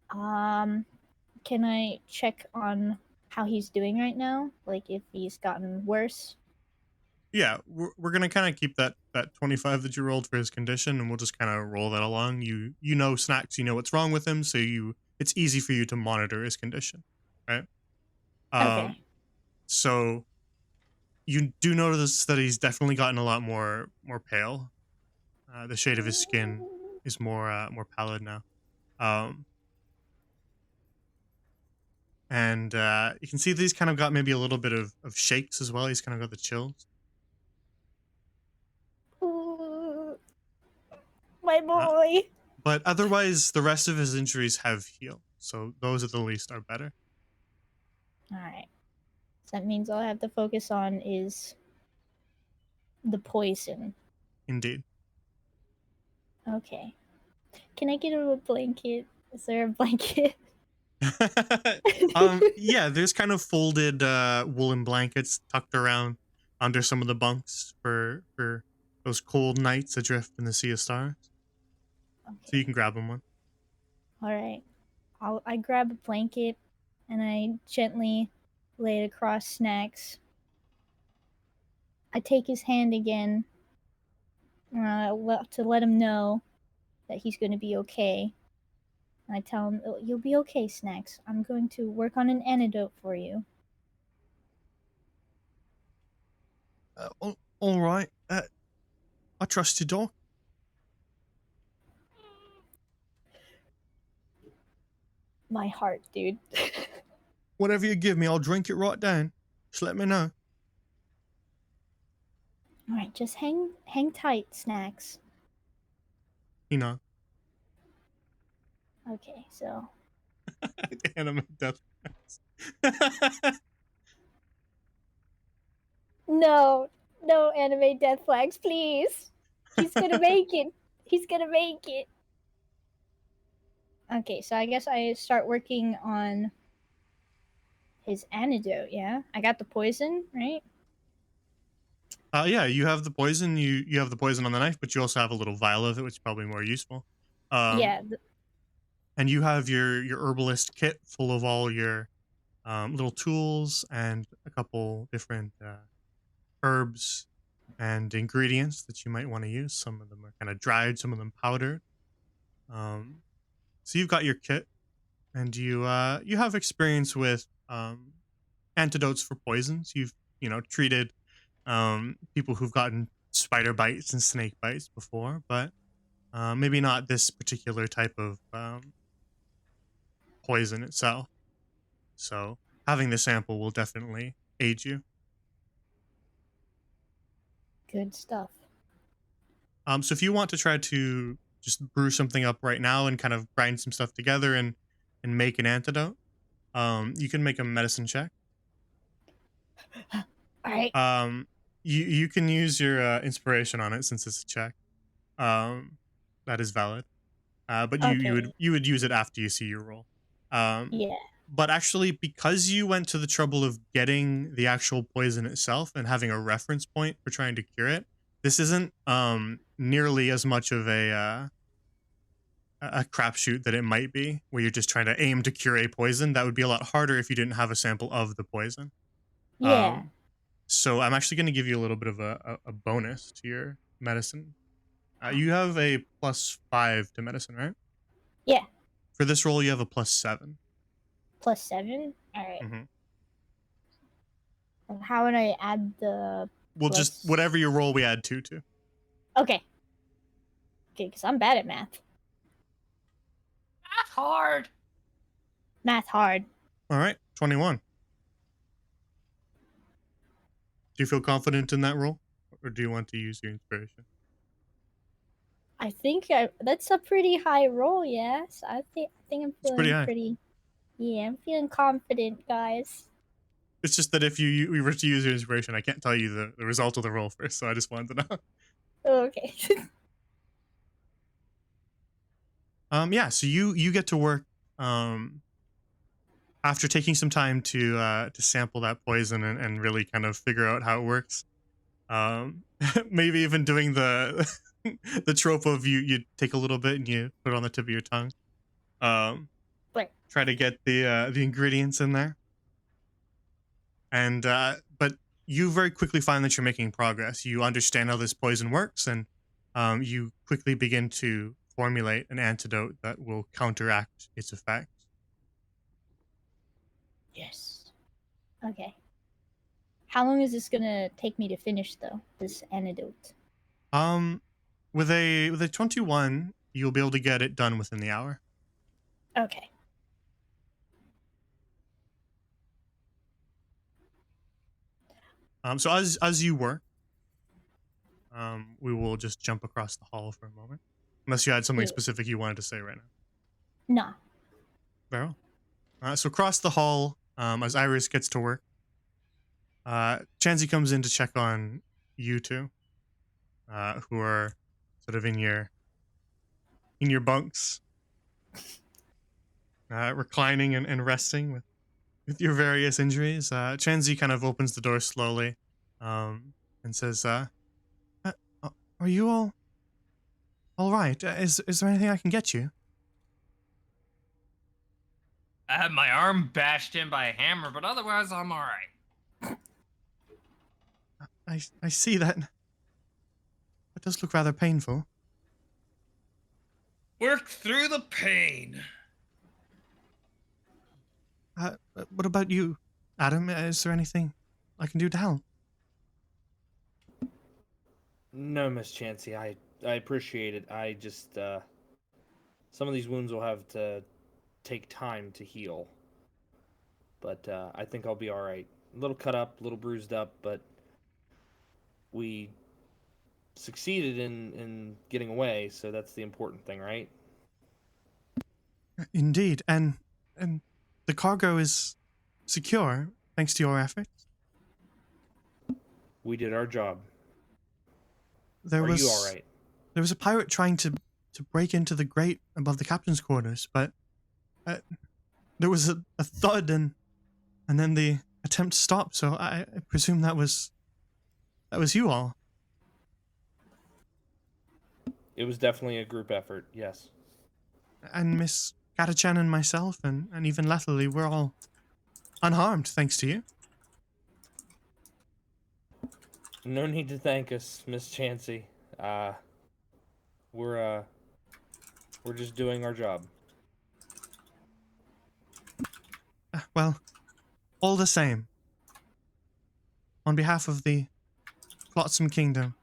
um, can I check on how he's doing right now? Like if he's gotten worse? Yeah, we're gonna kind of keep that 25 that you rolled for his condition, and we'll just kind of roll that along. You know Snacks, you know what's wrong with him, so it's easy for you to monitor his condition, right? Um, Okay. so you do notice that he's definitely gotten a lot more pale. The shade of his skin is more pallid now. Um, and you can see that he's kind of got maybe a little bit of shakes as well. He's kind of got the chills. Ooh, my Uh, boy. but otherwise, the rest of his injuries have healed. So those at the least are better. Alright. So that means all I have to focus on is the poison. Indeed. Okay. Can I get him a blanket? Is there a blanket? Yeah, there's kind of folded woolen blankets tucked around under some of the bunks for those cold nights adrift in the sea of stars. So you Okay. can grab him one. Alright. I grab a blanket and I gently lay it across Snacks. I take his hand again to let him know that he's going to be okay. And I tell him, "Oh, you'll be okay, Snacks. I'm going to work on an antidote for you." All right. I trust you, Doc. My heart, dude. Whatever you give me, I'll drink it right down. Just let me know. Alright, just hang tight, Snacks. You know. Okay, so Anime death. no, no anime death flags, please. He's gonna make it. He's gonna make it. Okay, so I guess I start working on his antidote. Yeah, I got the poison, right? Yeah, you have the poison. You have the poison on the knife, but you also have a little vial of it, which is probably more useful. Um, Yeah. and you have your herbalist kit full of all your little tools and a couple different herbs and ingredients that you might want to use. Some of them are kind of dried, some of them powdered. Um, so you've got your kit, and you have experience with antidotes for poisons. You've treated people who've gotten spider bites and snake bites before, but maybe not this particular type of poison itself. So having the sample will definitely aid you. Good stuff. So if you want to try to just brew something up right now and kind of grind some stuff together and make an antidote, you can make a medicine check. All right. You can use your inspiration on it since it's a check. That is valid. But Okay. you would use it after you see your roll. Um, Yeah. but actually, because you went to the trouble of getting the actual poison itself and having a reference point for trying to cure it, this isn't nearly as much of a crapshoot that it might be, where you're just trying to aim to cure a poison. That would be a lot harder if you didn't have a sample of the poison. Yeah. So I'm actually going to give you a little bit of a bonus to your medicine. You have a +5 to medicine, right? Yeah. For this roll, you have a +7. +7. All right. Mm-hmm. And how would I add the Well, just plus? whatever you roll, we add 2 to. Okay. Okay, because I'm bad at math. That's hard. Math hard. All right, 21. Do you feel confident in that roll, or do you want to use your inspiration? I think that's a pretty high roll. Yes, I think I'm It's pretty feeling high. pretty. Yeah, I'm feeling confident, guys. It's just that if we were to use your inspiration, I can't tell you the result of the roll first, so I just wanted to know. Okay. Yeah, so you get to work after taking some time to sample that poison and really kind of figure out how it works. Maybe even doing the the trope of you take a little bit and you put it on the tip of your tongue. Right. Try to get the ingredients in there. And but you very quickly find that you're making progress. You understand how this poison works, and you quickly begin to formulate an antidote that will counteract its effects. Yes. Okay. How long is this gonna take me to finish, though? This antidote. With a 21, you'll be able to get it done within the hour. Okay. So as you work, we will just jump across the hall for a moment, unless you had something Yeah. specific you wanted to say right now. Nah. Very well. So across the hall, as Iris gets to work, Chansey comes in to check on you two, who are sort of in your bunks, reclining and resting with your various injuries. Chansey kind of opens the door slowly, and says, "Are you all right? Is there anything I can get you?" I had my arm bashed in by a hammer, but otherwise I'm alright. I see that. That does look rather painful. Work through the pain. What about you, Adam? Is there anything I can do to help? No, Miss Chansey, I appreciate it. I just some of these wounds will have to take time to heal. But I think I'll be all right. A little cut up, a little bruised up, but we succeeded in getting away, so that's the important thing, right? Indeed, and the cargo is secure thanks to your efforts. We did our job. There Are was you all right? There was a pirate trying to break into the grate above the captain's quarters, but there was a thud and then the attempt stopped. So I presume that was you all. It was definitely a group effort, yes. And Miss Katachan and myself and even Letherly, we're all unharmed thanks to you. No need to thank us, Miss Chansey. We're just doing our job. Well, all the same, on behalf of the Flotsam Kingdom,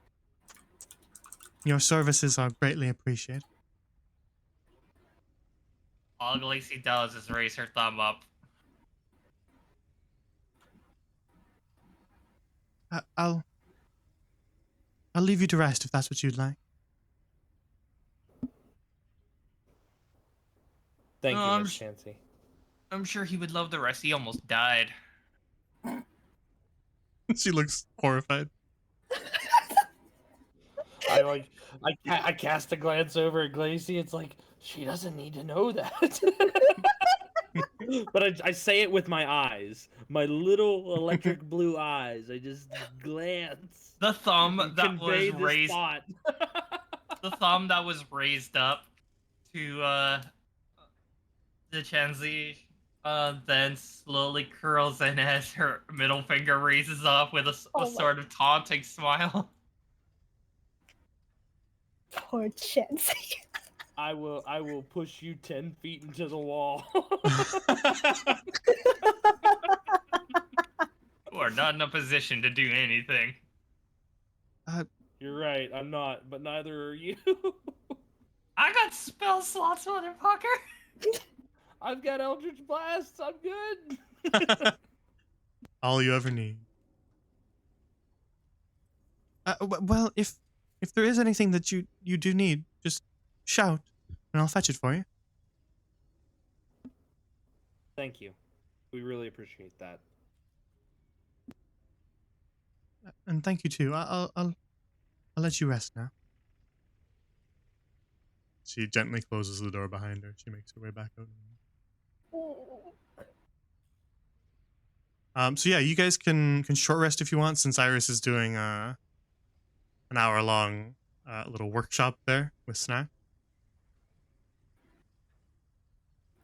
your services are greatly appreciated. All Lacey does is raise her thumb up. I'll I'll leave you to rest if that's what you'd like. Thank Oh, you, I'm Miss sh- Chansey. I'm sure he would love the rest. He almost died. She looks horrified. I cast a glance over at Glacy. It's like she doesn't need to know that. But I say it with my eyes, my little electric blue eyes. I just glance. The thumb And that was convey this raised. thought. The thumb that was raised up to the Chanzi, then slowly curls in as her middle finger raises up with a Oh my- sort of taunting smile. Poor Chansey. I will push you 10 feet into the wall. You are not in a position to do anything. You're right, I'm not, but neither are you. I got spell slots, motherfucker. I've got Eldritch Blasts, I'm good. All you ever need. Well, if there is anything that you do need, just shout, and I'll fetch it for you. Thank you. We really appreciate that. And thank you too. I'll let you rest now. She gently closes the door behind her. She makes her way back out. So yeah, you guys can short rest if you want, since Iris is doing an hour-long little workshop there with Snack.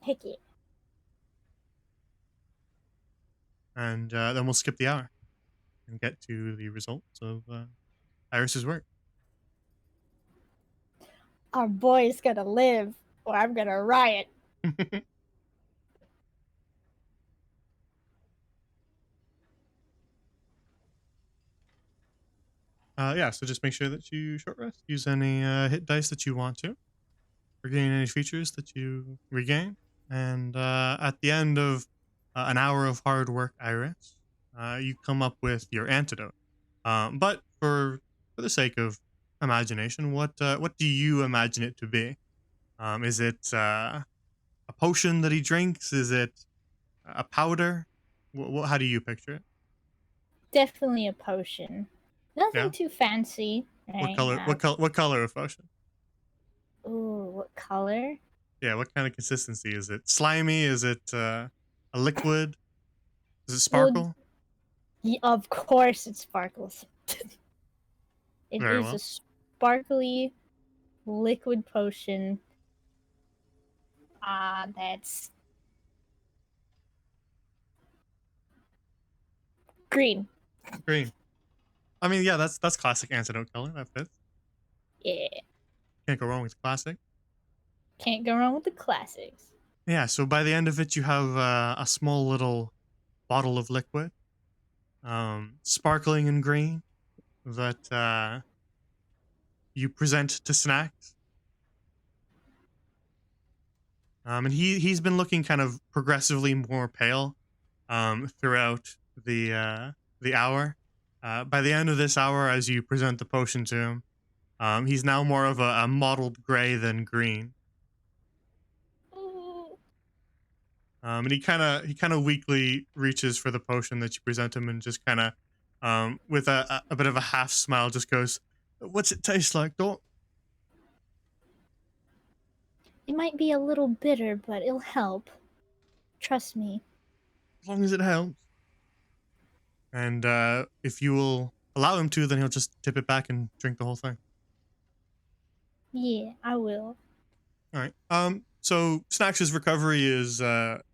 Heck yeah. And then we'll skip the hour and get to the results of Iris's work. Our boy's gonna live, or I'm gonna riot. Yeah, so just make sure that you short rest. Use any hit dice that you want to. Regain any features that you regain. And at the end of an hour of hard work, Iris, you come up with your antidote. But for the sake of imagination, what do you imagine it to be? Is it a potion that he drinks? Is it a powder? How do you picture it? Definitely a potion. Nothing Yeah. too fancy. What Right? color? What color of potion? Ooh, what color? Yeah, what kind of consistency is it? Slimy? Is it a liquid? Does it Well, sparkle? Of course it sparkles. It Very is well. a sparkly liquid potion. That's green. Green. I mean, yeah, that's classic antidote color. That fits. Yeah. Can't go wrong with classic. Can't go wrong with the classics. Yeah, so by the end of it, you have a small little bottle of liquid, sparkling in green, that you present to Snacks. And he's been looking kind of progressively more pale throughout the hour. By the end of this hour, as you present the potion to him, he's now more of a mottled gray than green. And he kind of weakly reaches for the potion that you present him, and just kind of, with a bit of a half smile, just goes, "What's it taste like? Don't." It might be a little bitter, but it'll help. Trust me. As long as it helps. And if you will allow him to, then he'll just tip it back and drink the whole thing. Yeah, I will. All right. So Snacks' recovery is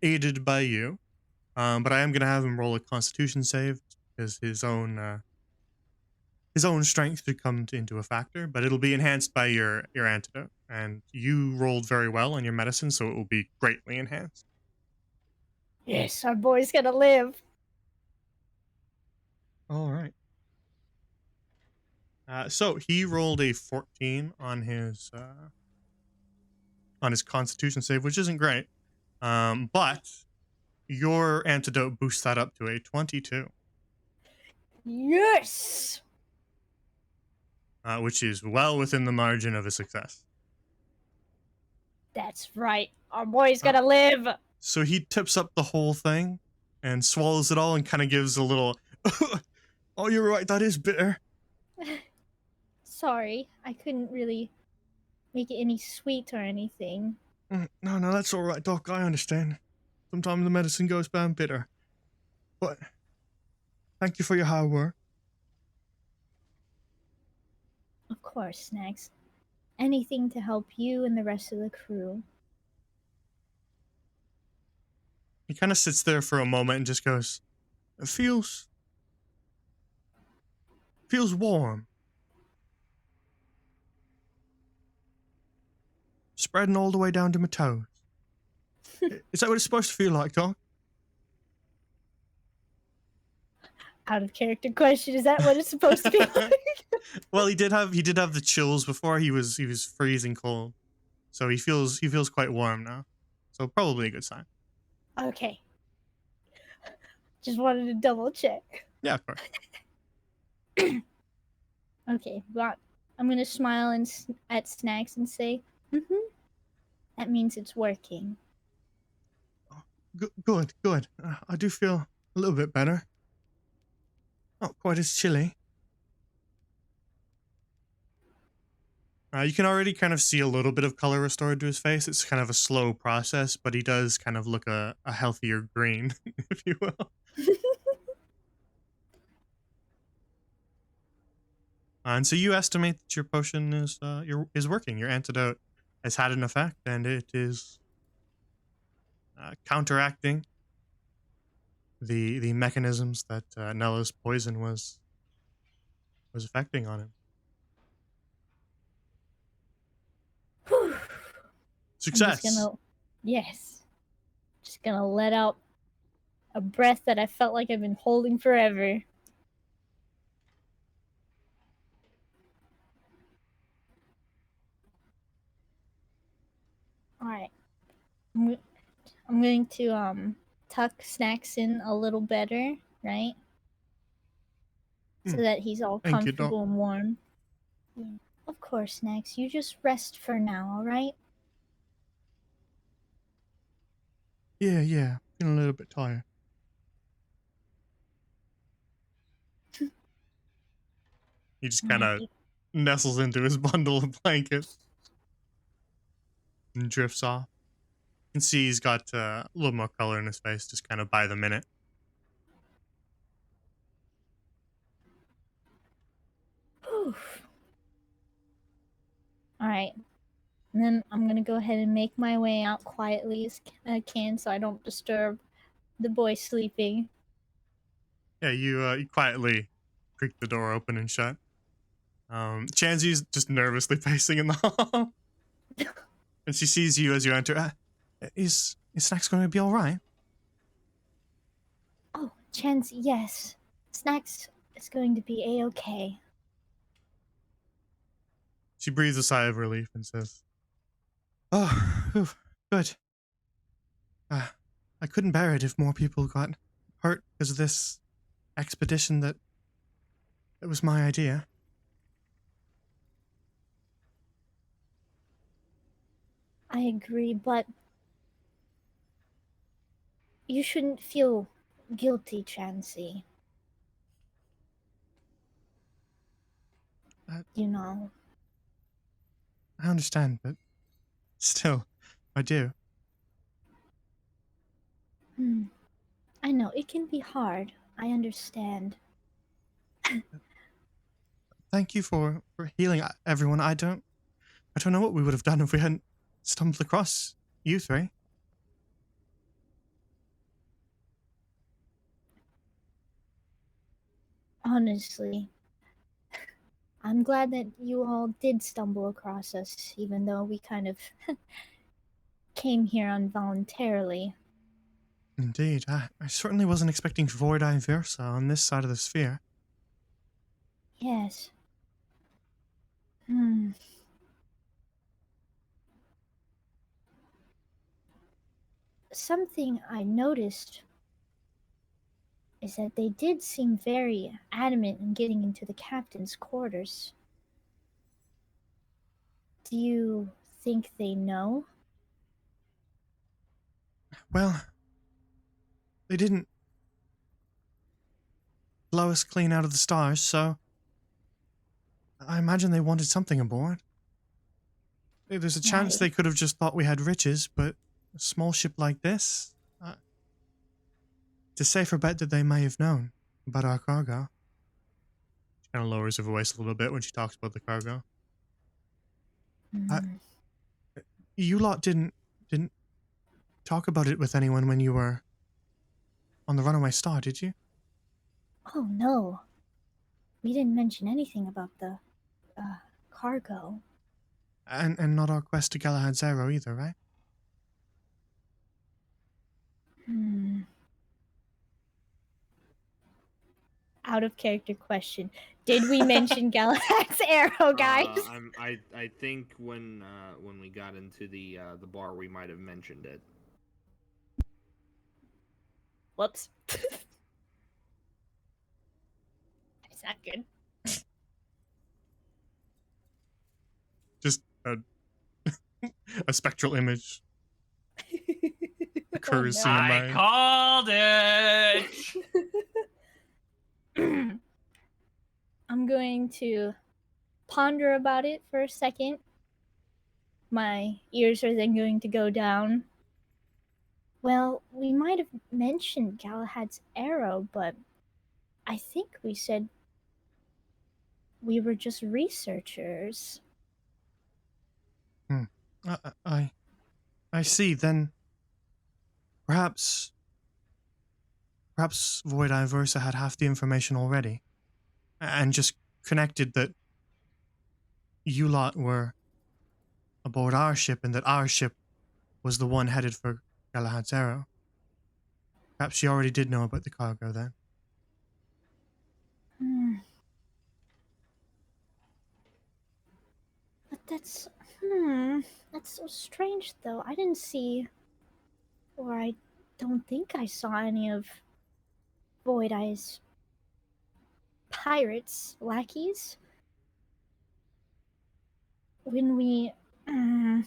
aided by you, but I am gonna have him roll a Constitution save because his own strength should come into a factor, but it'll be enhanced by your antidote, and you rolled very well on your medicine, so it will be greatly enhanced. Yes, our boy's gonna live. All right. So he rolled a 14 on his Constitution save, which isn't great. But your antidote boosts that up to a 22. Yes! which is well within the margin of a success. That's right. Our boy's Uh, gotta live. So he tips up the whole thing and swallows it all and kind of gives a little, oh, you're right, that is bitter. Sorry, I couldn't really make it any sweet or anything. No, that's all right, Doc, I understand. Sometimes the medicine goes bad bitter. But thank you for your hard work. Of course, Snacks. Anything to help you and the rest of the crew. He kind of sits there for a moment and just goes, it feels warm. Spreading all the way down to my toes. Is that what it's supposed to feel like, Doc? Out of character question, is that what it's supposed to be like? Well, he did have the chills before. He was freezing cold, so he feels quite warm now. So probably a good sign. Okay. Just wanted to double check. Yeah, of course. Okay, but I'm gonna smile at Snacks and say, that means it's working. Good. I do feel a little bit better. Not quite as chilly. You can already kind of see a little bit of color restored to his face. It's kind of a slow process, but he does kind of look a healthier green, if you will. And so you estimate that your potion is working. Your antidote has had an effect, and it is counteracting the mechanisms that Nella's poison was affecting on him. Whew. Success. Just gonna let out a breath that I felt like I've been holding forever. Alright. I'm going to tuck Snacks in a little better, right? So that he's all Thank you, Doc. comfortable and warm. Yeah. Of course, Snacks. You just rest for now, alright? Yeah. Feeling a little bit tired. He just kind of nestles into his bundle of blankets and drifts off. You can see he's got a little more color in his face, just kind of by the minute. Alright. And then I'm gonna go ahead and make my way out quietly as I can so I don't disturb the boy sleeping. Yeah, you quietly creak the door open and shut. Chanzi's just nervously pacing in the hall. And she sees you as you enter. Is Snacks going to be all right? Oh, Chansey, yes. Snacks is going to be A-okay. She breathes a sigh of relief and says, "Oh, good. I couldn't bear it if more people got hurt because of this expedition that was my idea." I agree, but you shouldn't feel guilty, Chansey. You know. I understand, but still, I do. I know, it can be hard. I understand. Thank you for healing everyone. I don't know what we would have done if we hadn't stumbled across you three. Honestly, I'm glad that you all did stumble across us, even though we kind of came here involuntarily. Indeed, I certainly wasn't expecting Vordi Versa on this side of the sphere. Yes. Something I noticed is that they did seem very adamant in getting into the captain's quarters. Do you think they know? Well, they didn't blow us clean out of the stars, so I imagine they wanted something aboard. There's a chance Right. they could have just thought we had riches, but a small ship like this, it's a safer bet that they may have known about our cargo. She kind of lowers her voice a little bit when she talks about the cargo. Hmm. You lot didn't talk about it with anyone when you were on the runaway star, did you? Oh no. We didn't mention anything about the cargo. And not our quest to Galahad Zero either, right? Hmm. Out of character question. Did we mention Galahad's arrow, guys? I think when we got into the bar, we might have mentioned it. Whoops. It's not good. Just a spectral image occurs in your I mind. called it. I'm going to ponder about it for a second. My ears are then going to go down. Well, we might have mentioned Galahad's arrow, but I think we said we were just researchers. I see. Then perhaps Void Eye Versa had half the information already, and just connected that you lot were aboard our ship and that our ship was the one headed for Galahad's Arrow. Perhaps she already did know about the cargo then. Hmm. But that's so strange though. I didn't see, or I don't think I saw any of Void Eye's pirates, lackeys. When we. I'm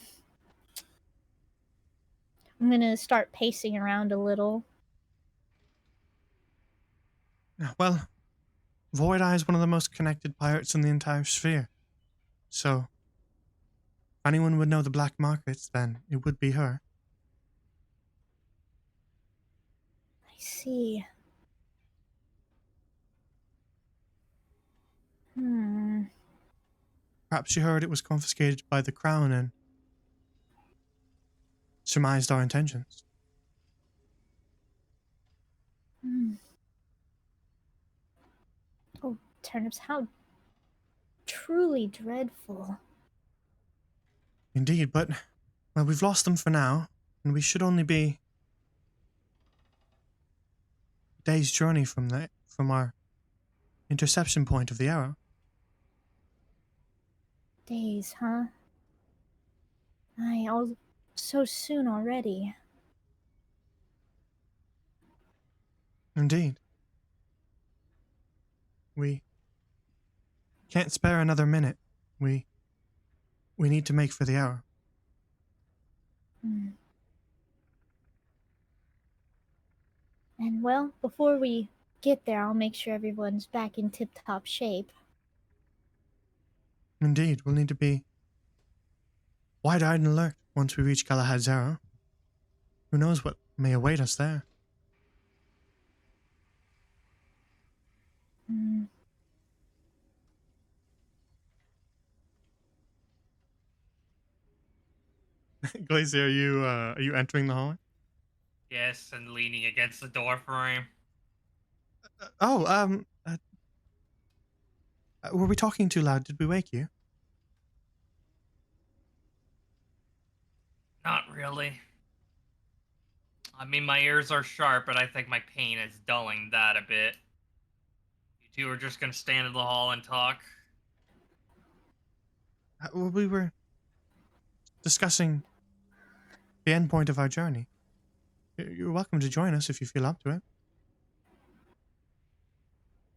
gonna start pacing around a little. Well, Void Eye is one of the most connected pirates in the entire sphere. So, if anyone would know the black markets, then it would be her. I see. Hmm. Perhaps she heard it was confiscated by the crown and surmised our intentions. Hmm. Oh, turnips, how truly dreadful. Indeed, but, well, we've lost them for now, and we should only be a day's journey from our interception point of the arrow. Days, huh? All so soon already. Indeed. We can't spare another minute. We need to make for the arrow. Hmm. And well, before we get there, I'll make sure everyone's back in tip-top shape. Indeed, we'll need to be wide-eyed and alert once we reach Galahad's arrow. Who knows what may await us there? Hmm. Glazy, are you entering the hallway? Yes, and leaning against the door frame. Were we talking too loud? Did we wake you? Not really. I mean, my ears are sharp, but I think my pain is dulling that a bit. You two are just gonna stand in the hall and talk? Well, we were discussing the end point of our journey. You're welcome to join us if you feel up to it.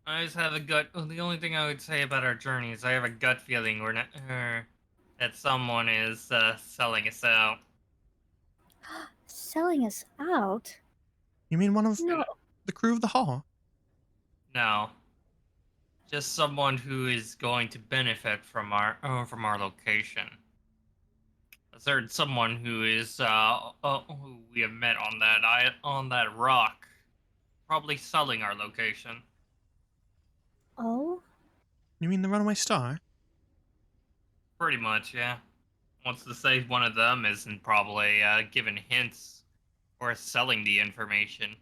I just have a gut. Well, the only thing I would say about our journey is I have a gut feeling we're not. that someone is selling us out. Selling us out? You mean one of No. the crew of the Hall? No, just someone who is going to benefit from our location. A certain someone who is who we have met on on that rock, probably selling our location. Oh? You mean the runaway star? Pretty much, yeah. Wants to say one of them isn't probably giving hints or selling the information.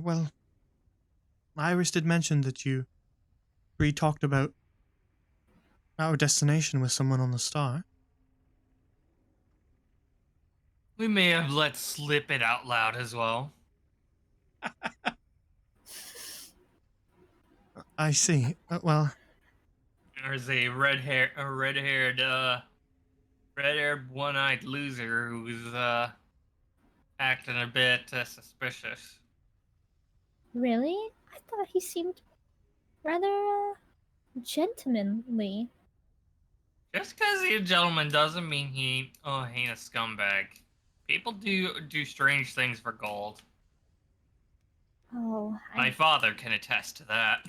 Well, Iris did mention that you three talked about our destination with someone on the star. We may have let slip it out loud as well. I see. Well, There's a red-haired, one-eyed loser who's acting a bit suspicious. Really? I thought he seemed rather gentlemanly. Just because he's a gentleman doesn't mean he ain't a scumbag. People do strange things for gold. Oh, My father can attest to that.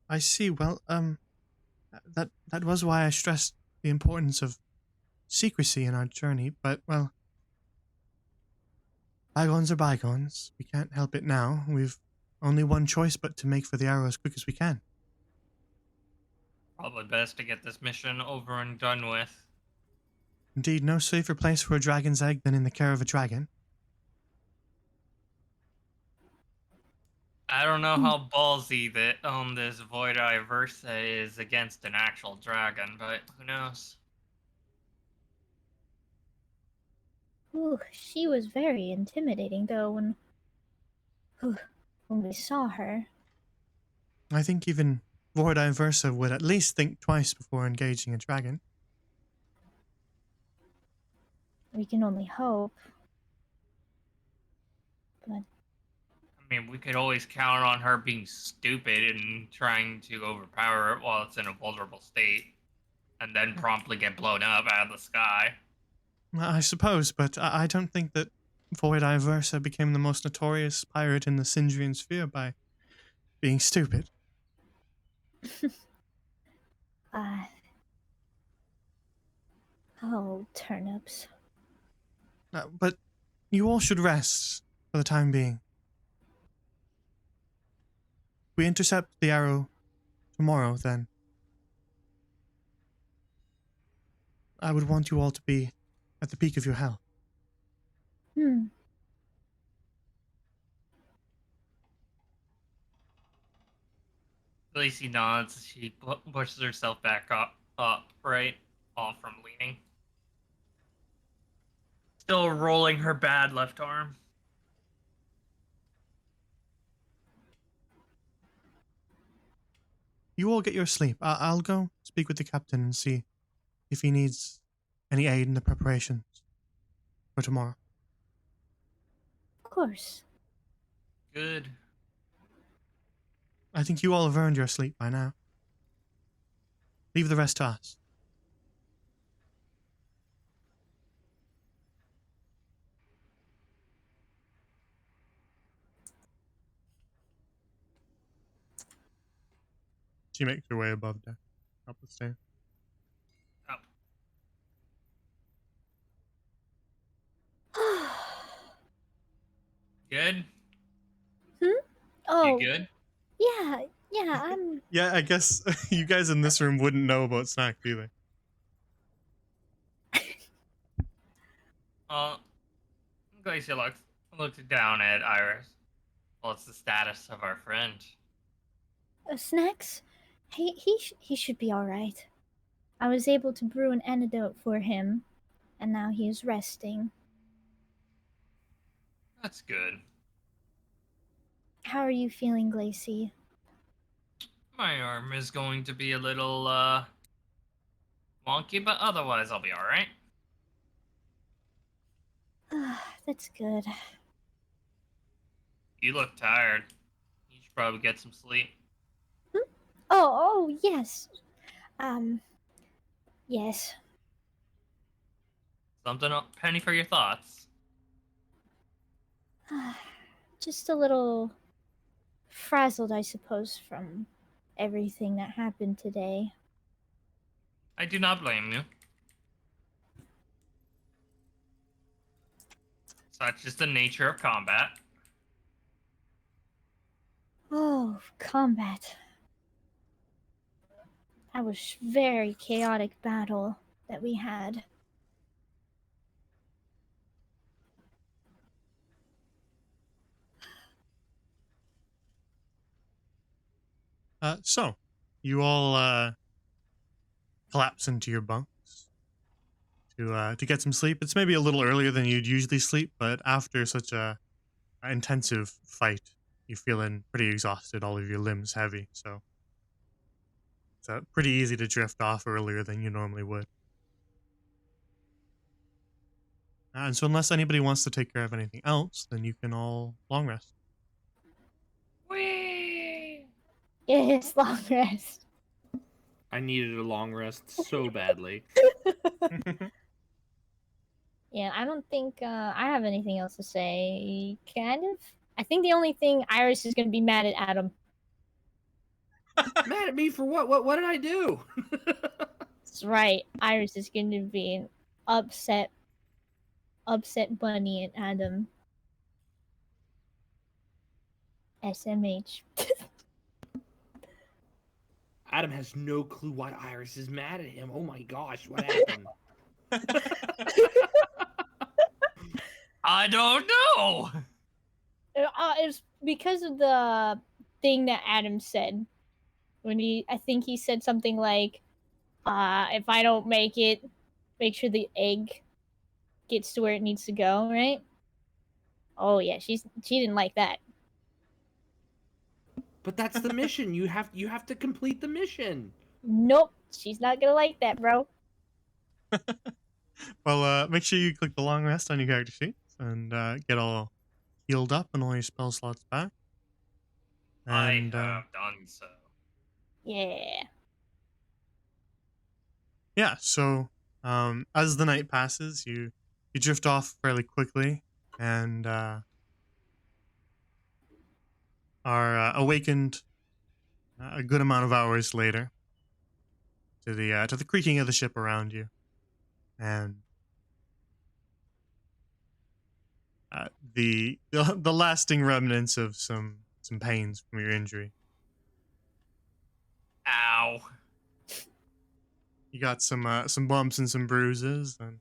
I see. Well, that was why I stressed the importance of secrecy in our journey. But well, bygones are bygones. We can't help it now. We've only one choice but to make for the arrow as quick as we can. Probably best to get this mission over and done with. Indeed, no safer place for a dragon's egg than in the care of a dragon. I don't know how ballsy that this Void Eye Versa is against an actual dragon, but who knows? ooh, she was very intimidating though when we saw her. I think even Vordi Versa would at least think twice before engaging a dragon. We can only hope. But I mean, we could always count on her being stupid and trying to overpower it while it's in a vulnerable state, and then promptly get blown up out of the sky. I suppose, but I don't think that Void Versa became the most notorious pirate in the Sindrian sphere by being stupid. uh oh, turnips. But you all should rest for the time being. We intercept the arrow tomorrow, then I would want you all to be at the peak of your health. Hmm. Lacey nods. She pushes herself back right, off from leaning. Still rolling her bad left arm. You all get your sleep. I'll go speak with the captain and see if he needs any aid in the preparations for tomorrow. Of course. Good. I think you all have earned your sleep by now. Leave the rest to us. She makes her way above deck, up the stairs. Up. Good? Oh, You good? yeah, I'm Yeah, I guess you guys in this room wouldn't know about snacks either. Glacia looks down at Iris. What's the status of our friend? Snacks. He should be all right. I was able to brew an antidote for him, and now he is resting. That's good. How are you feeling, Glacy? My arm is going to be a little wonky, but otherwise I'll be alright. That's good. You look tired. You should probably get some sleep. Oh, yes. Um, yes. Something, Penny, for your thoughts. Just a little frazzled, I suppose, from everything that happened today. I do not blame you. Such is the nature of combat. Oh, combat. That was very chaotic battle that we had. So, you all collapse into your bunks to get some sleep. It's maybe a little earlier than you'd usually sleep, but after such a intensive fight, you're feeling pretty exhausted. All of your limbs heavy, so it's pretty easy to drift off earlier than you normally would. And so, unless anybody wants to take care of anything else, then you can all long rest. Whee! Yes, long rest. I needed a long rest so badly. Yeah, I don't think I have anything else to say. Kind of. I think the only thing Iris is going to be mad at Adam. Mad at me for what? What did I do? That's right. Iris is going to be an upset bunny at Adam. SMH. Adam has no clue why Iris is mad at him. Oh my gosh, what happened? I don't know. It's because of the thing that Adam said. I think he said something like, if I don't make it, make sure the egg gets to where it needs to go, right? Oh yeah, she didn't like that. But that's the mission. You have to complete the mission. Nope, she's not gonna like that, bro. Well, make sure you click the long rest on your character sheets and get all healed up and all your spell slots back. And I have done so. Yeah. yeah, so as the night passes, you drift off fairly quickly and are awakened a good amount of hours later to the creaking of the ship around you, and the lasting remnants of some pains from your injury. Ow. You got some bumps and some bruises and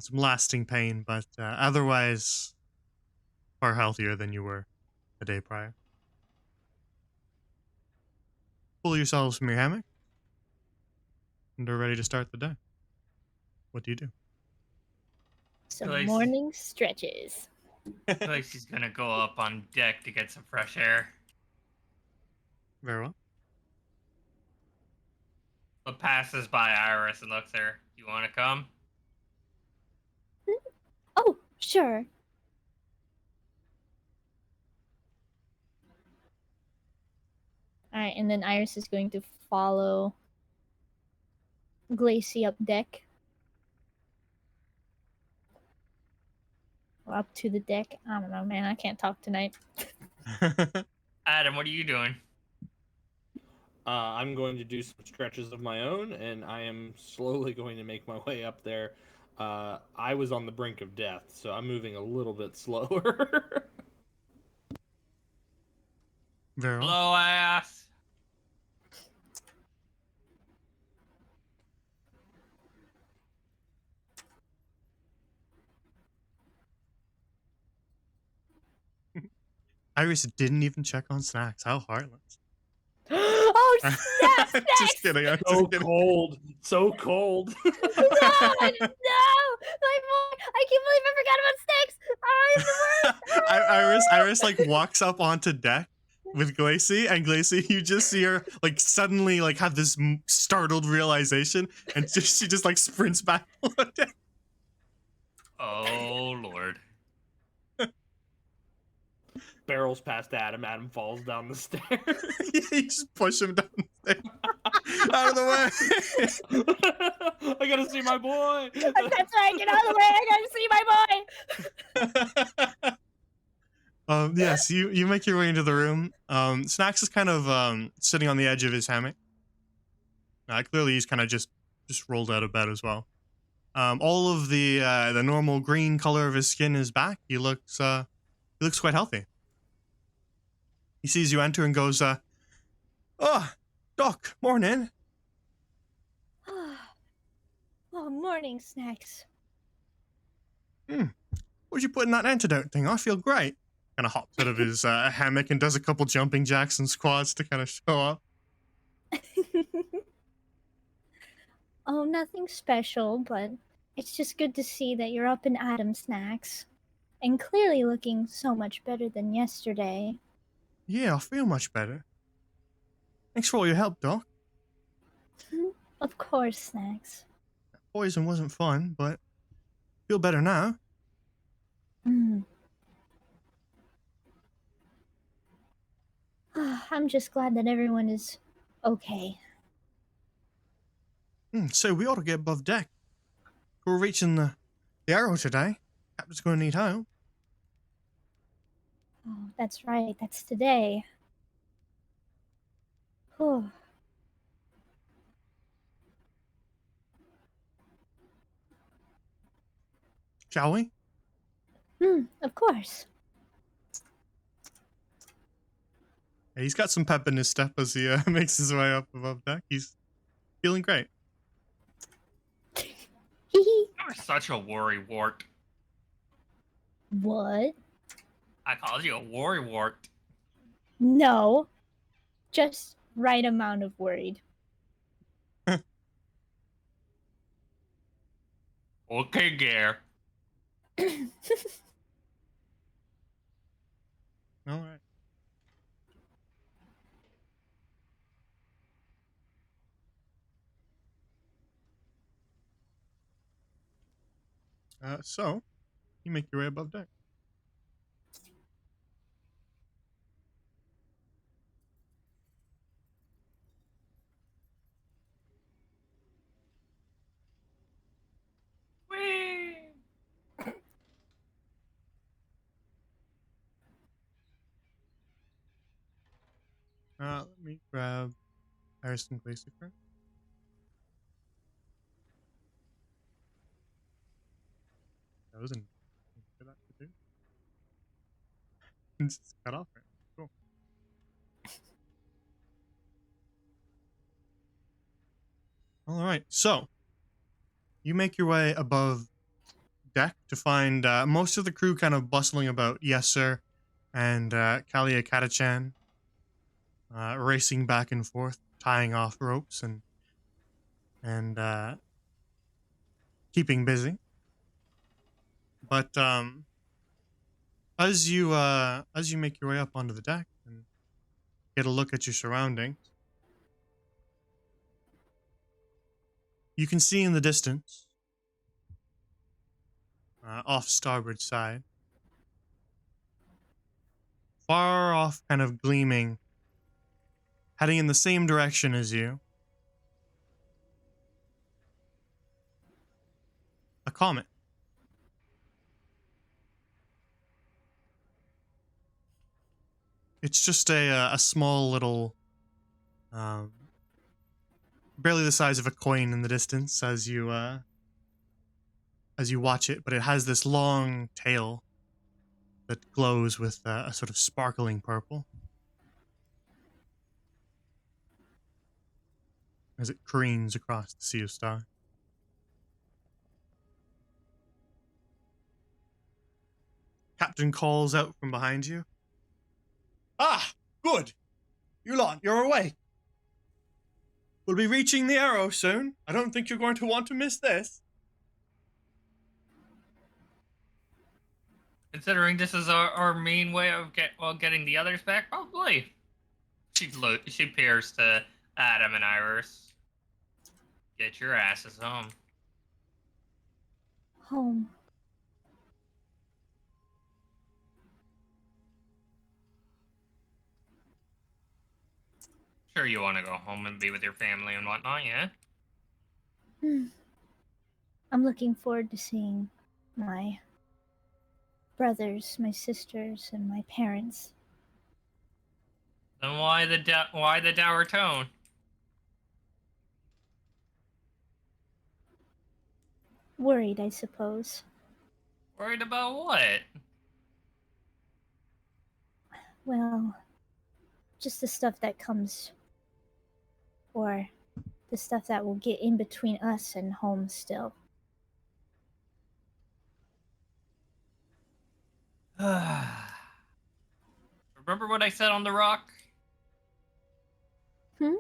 some lasting pain, but otherwise far healthier than you were the day prior. Pull yourselves from your hammock and are ready to start the day. What do you do? Some Nice. morning stretches. Like she's gonna go up on deck to get some fresh air. Very well. But passes by Iris and looks at her. You want to come? Oh, sure. Alright, and then Iris is going to follow Glacy up deck. Or up to the deck. I don't know, man. I can't talk tonight. Adam, what are you doing? I'm going to do some stretches of my own, and I am slowly going to make my way up there. I was on the brink of death, so I'm moving a little bit slower. Very well. Hello, ass. Iris didn't even check on snacks. How heartless. Oh, snap, snacks! Just kidding. I'm So just kidding. cold, so cold. No, no! My boy! I can't believe I forgot about snacks! Oh, it's the worst! Iris like walks up onto deck with Glacy, and Glacy, you just see her like suddenly like have this startled realization, and she just like sprints back on deck. Oh, Lord. Barrels past Adam. Adam falls down the stairs. You just push him down. Out of the way. I gotta see my boy. That's right. Get out of the way. I gotta see my boy. Yes, you make your way into the room. Snacks is kind of sitting on the edge of his hammock. Clearly, he's kind of just rolled out of bed as well. All of the normal green color of his skin is back. He looks quite healthy. He sees you enter and goes, "Oh, Doc, morning." Oh, morning, Snacks. What'd you put in that antidote thing? I feel great. Kind of hops out of his hammock and does a couple jumping jacks and squats to kind of show up. Oh, nothing special, but it's just good to see that you're up and at 'em, Snacks. And clearly looking so much better than yesterday. Yeah, I feel much better. Thanks for all your help, Doc. Of course, Snacks. Poison wasn't fun, but feel better now. Mm. I'm just glad that everyone is okay. So we ought to get above deck. We're reaching the arrow today. Captain's going to need help. Oh, that's right. That's today. Oh, Shall we? of course. Yeah, he's got some pep in his step as he makes his way up above deck. He's feeling great. You're such a worry wart. What? I called you a worry wart. No. Just right amount of worried. Okay, Gare. All right. So you make your way above deck. Whee! Let me grab Harrison Basic first. That was an for that to do. It's cut off right now. Cool. All right. So you make your way above deck to find most of the crew kind of bustling about. Yes, sir. And Kalia Katachan racing back and forth, tying off ropes and keeping busy. But as you make your way up onto the deck and get a look at your surroundings, you can see in the distance, off starboard side, far off, kind of gleaming, heading in the same direction as you, a comet. It's just a small little, barely the size of a coin in the distance as you watch it, but it has this long tail that glows with a sort of sparkling purple as it careens across the sea of stars. Captain calls out from behind you. Ah, good. You lot, you're awake. We'll be reaching the arrow soon. I don't think you're going to want to miss this. Considering this is our main way of getting the others back, probably. She peers to Adam and Iris. Get your asses home. Home. Sure, you want to go home and be with your family and whatnot, yeah? Hmm. I'm looking forward to seeing my brothers, my sisters, and my parents. Then why the dour tone? Worried, I suppose. Worried about what? Well, just the stuff that comes, or the stuff that will get in between us and home still. Remember what I said on the rock? Hmm?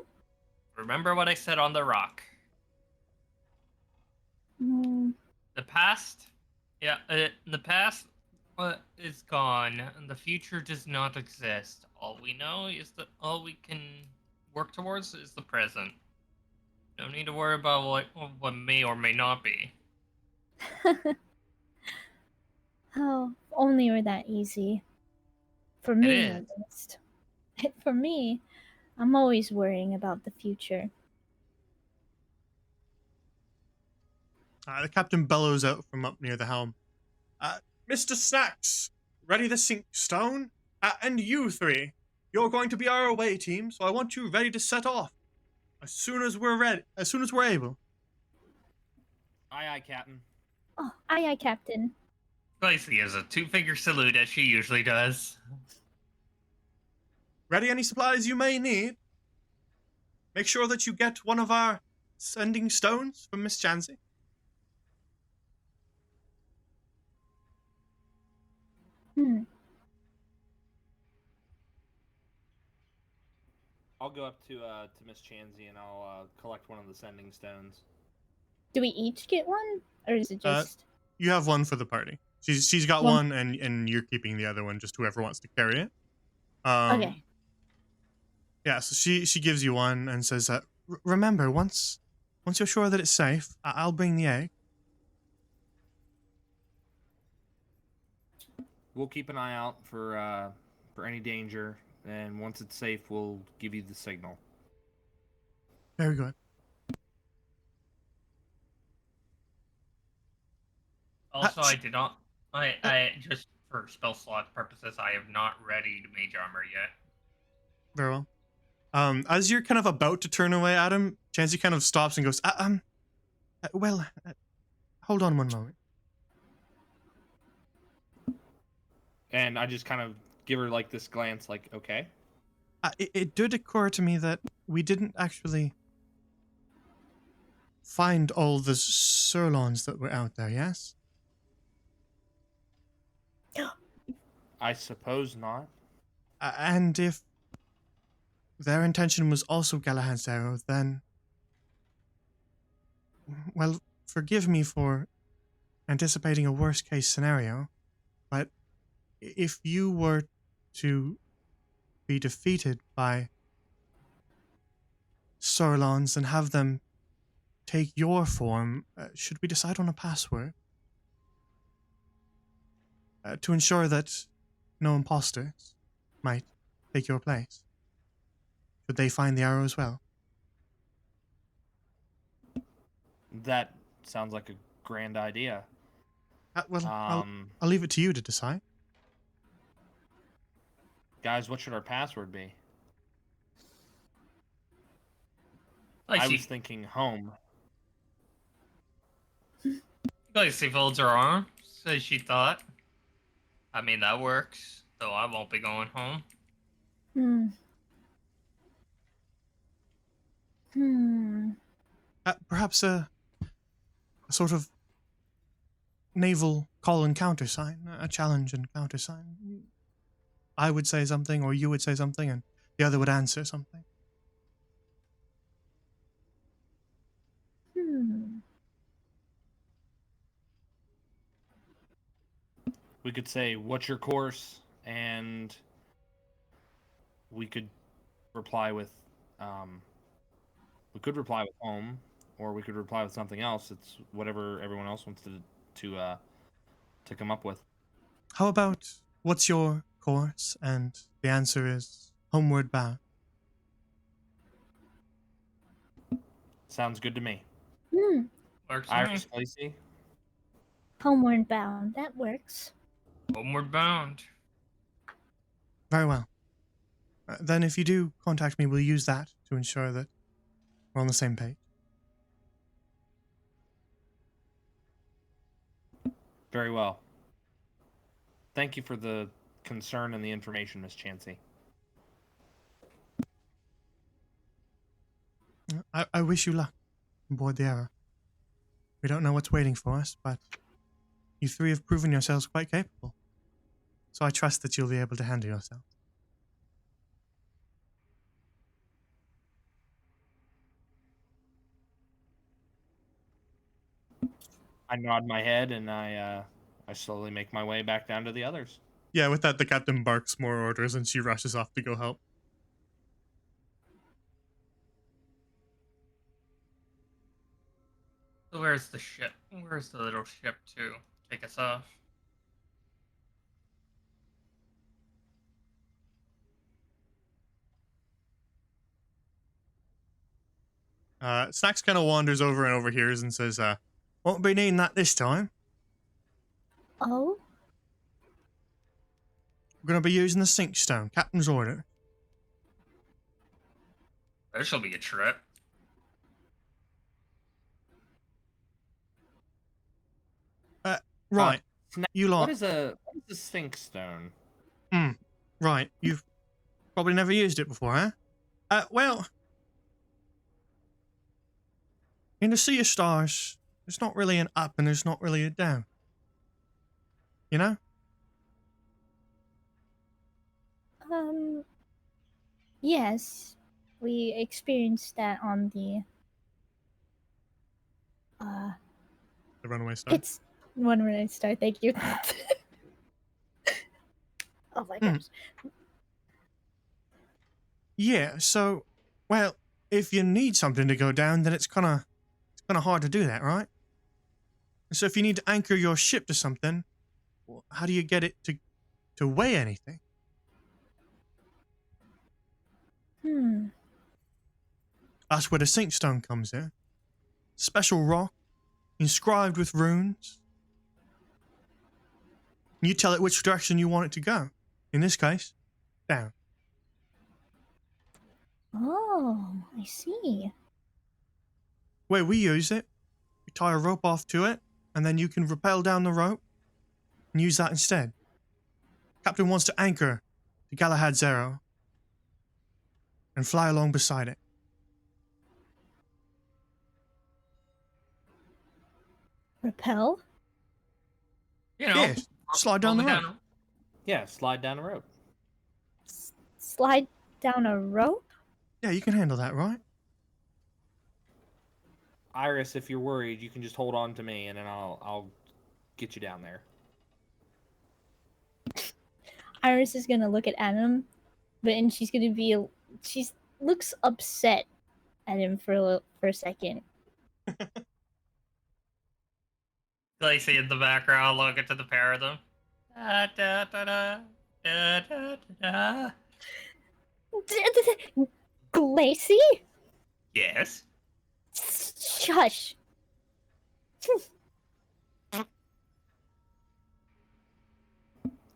Remember what I said on the rock. Hmm. The past, yeah, the past is gone, and the future does not exist. All we know is that all we can work towards is the present. No need to worry about what may or may not be. Oh, if only were that easy. For It me, is. at least. For me, I'm always worrying about the future. The captain bellows out from up near the helm. Mr. Snacks, ready to sink stone? And you three, you're going to be our away team, so I want you ready to set off as soon as we're ready, as soon as we're able. Aye, aye, Captain. Oh, aye, aye, Captain. Lacey gives a two-finger salute as she usually does. Ready any supplies you may need? Make sure that you get one of our sending stones from Miss Chansey. Hmm. I'll go up to Miss Chansey and I'll collect one of the sending stones. Do we each get one? Or is it just. You have one for the party. She's got One- one, and you're keeping the other one. Just whoever wants to carry it. Okay. Yeah. So she gives you one and says, "Remember, once you're sure that it's safe, I'll bring the egg." We'll keep an eye out for any danger, and once it's safe, we'll give you the signal. Very good. Also, I did not. I just for spell slot purposes, I have not readied mage armor yet. Very well. As you're kind of about to turn away, Adam, Chansey kind of stops and goes, hold on one moment. And I just kind of give her like this glance, like, okay. It did occur to me that we didn't actually find all the sirloins that were out there, yes? I suppose not. And if their intention was also Galahad's arrow, then... Well, forgive me for anticipating a worst-case scenario, but if you were to be defeated by Sirlons and have them take your form, should we decide on a password? To ensure that no imposters might take your place. Should they find the arrow as well? That sounds like a grand idea. I'll leave it to you to decide. Guys, what should our password be? Lacey, I was thinking home. Lacey folds her arm, says she thought. I mean, that works, though I won't be going home. Hmm. Hmm. Perhaps a sort of naval call and countersign, a challenge and countersign. I would say something, or you would say something, and the other would answer something. Hmm. We could say, "What's your course?" and we could reply with, we could reply with home, or we could reply with something else. It's whatever everyone else wants to come up with. How about, what's your course? And the answer is homeward bound. Sounds good to me. Hmm. Works for me. Iris, Lacey. Homeward bound. That works. Homeward bound. Very well. Then if you do contact me, we'll use that to ensure that we're on the same page. Very well. Thank you for the concern and the information, Miss Chansey. I wish you luck aboard the Arrow. We don't know what's waiting for us, but you three have proven yourselves quite capable. So I trust that you'll be able to handle yourself. I nod my head and I slowly make my way back down to the others. Yeah, with that, the captain barks more orders and she rushes off to go help. So where's the ship? Where's the little ship to take us off? Snacks kind of wanders over and overhears and says, won't be needing that this time. Oh? We're going to be using the sink stone, captain's order. This'll be a trip. Right, you lot. What is a sink stone? Right, you've probably never used it before, huh? Well, in the Sea of Stars, there's not really an up and there's not really a down. You know? Yes. We experienced that on the The Runaway Star. it's one minute star, thank you. Oh my gosh. Yeah, so, well, if you need something to go down, then it's kind of hard to do that, right? So if you need to anchor your ship to something, well, how do you get it to weigh anything? That's where the sink stone comes in. Special rock, inscribed with runes. You tell it which direction you want it to go. In this case, down. Oh, I see. Way we use it, we tie a rope off to it, and then you can rappel down the rope and use that instead. Captain wants to anchor to Galahad's Arrow and fly along beside it. Repel? You know, Yeah, slide down the roll rope. Yeah, slide down the rope. Slide down a rope? Yeah, you can handle that, right? Iris, if you're worried, you can just hold on to me and then I'll get you down there. Iris is gonna look at Adam, and she's gonna be looks upset at him for a second. Lacey in the background looking to the pair of them. Da, da, da, da, da, da, da, da. Glacy? Yes. Shush.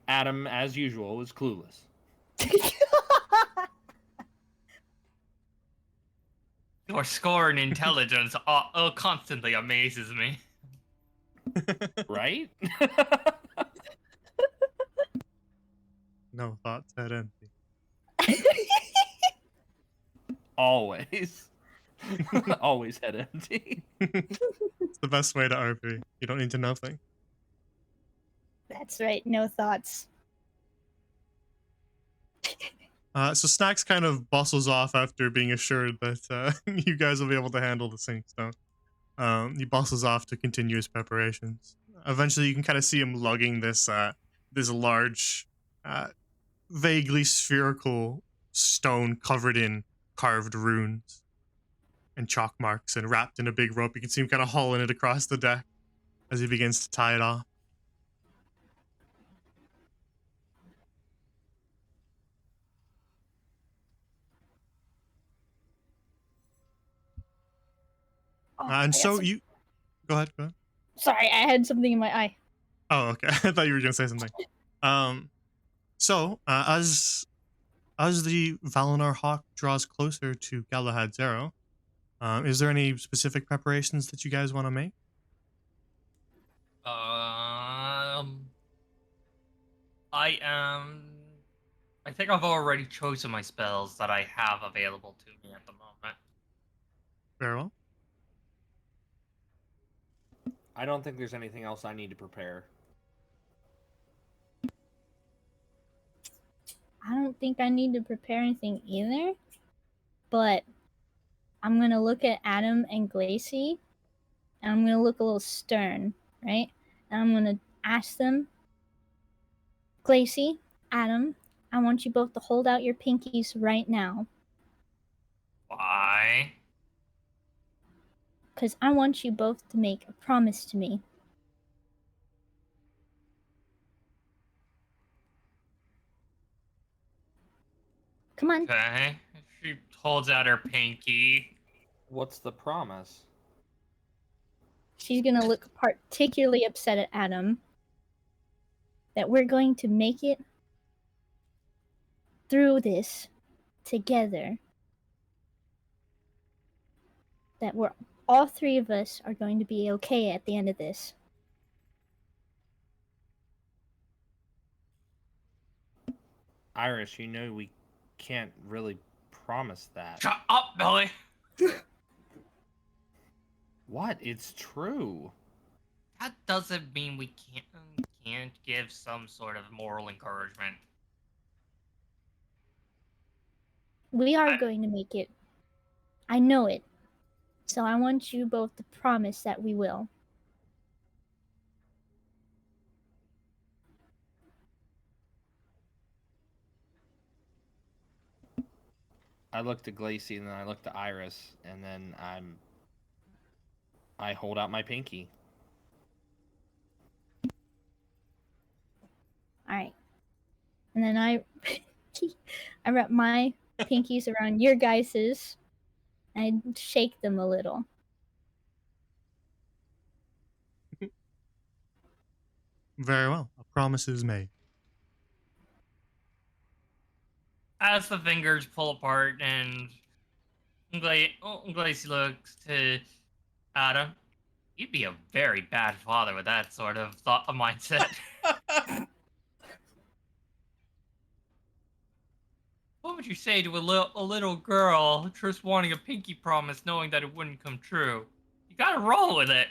Adam, as usual, is clueless. Your score in intelligence constantly amazes me. Right? No thoughts, head empty. Always. Always head empty. It's the best way to RP. You don't need to know things. That's right, no thoughts. So Snacks kind of bustles off after being assured that you guys will be able to handle the sink stone. He bustles off to continue his preparations. Eventually, you can kind of see him lugging this large, vaguely spherical stone covered in carved runes and chalk marks and wrapped in a big rope. You can see him kind of hauling it across the deck as he begins to tie it off. Oh, And I got so some- you go ahead. Go ahead. Sorry, I had something in my eye. Oh, okay. I thought you were gonna say something. So as the Valinor Hawk draws closer to Galahad's arrow, is there any specific preparations that you guys want to make? I am. I think I've already chosen my spells that I have available to me at the moment. Very well. I don't think there's anything else I need to prepare. I don't think I need to prepare anything either. But I'm gonna look at Adam and Glacy, and I'm gonna look a little stern, right? And I'm gonna ask them, Glacy, Adam, I want you both to hold out your pinkies right now, Why? because I want you both to make a promise to me. Come on. Okay. She holds out her pinky. What's the promise? She's gonna look particularly upset at Adam. That we're going to make it through this together. That we're all three of us are going to be okay at the end of this. Iris, you know we can't really promise that. Shut up, Billy. What? It's true. That doesn't mean we can't give some sort of moral encouragement. We are going to make it. I know it. So I want you both to promise that we will. I looked at Glacy and then I looked at Iris and then I hold out my pinky. Alright. And then I wrap my pinkies around your guys's and I shake them a little. Very well. A promise is made. As the fingers pull apart and Glacy looks to Adam, you'd be a very bad father with that sort of mindset. What would you say to a little girl just wanting a pinky promise knowing that it wouldn't come true? You gotta roll with it.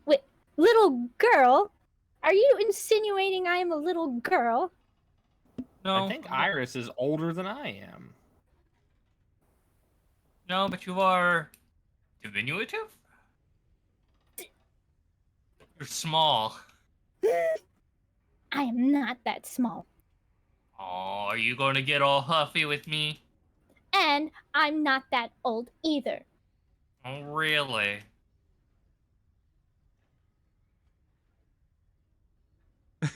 Wait, little girl? Are you insinuating I am a little girl? No, I think Iris is older than I am. No, but you are diminutive? You're small. I am not that small. Oh, are you gonna get all huffy with me? And I'm not that old either. Oh, really?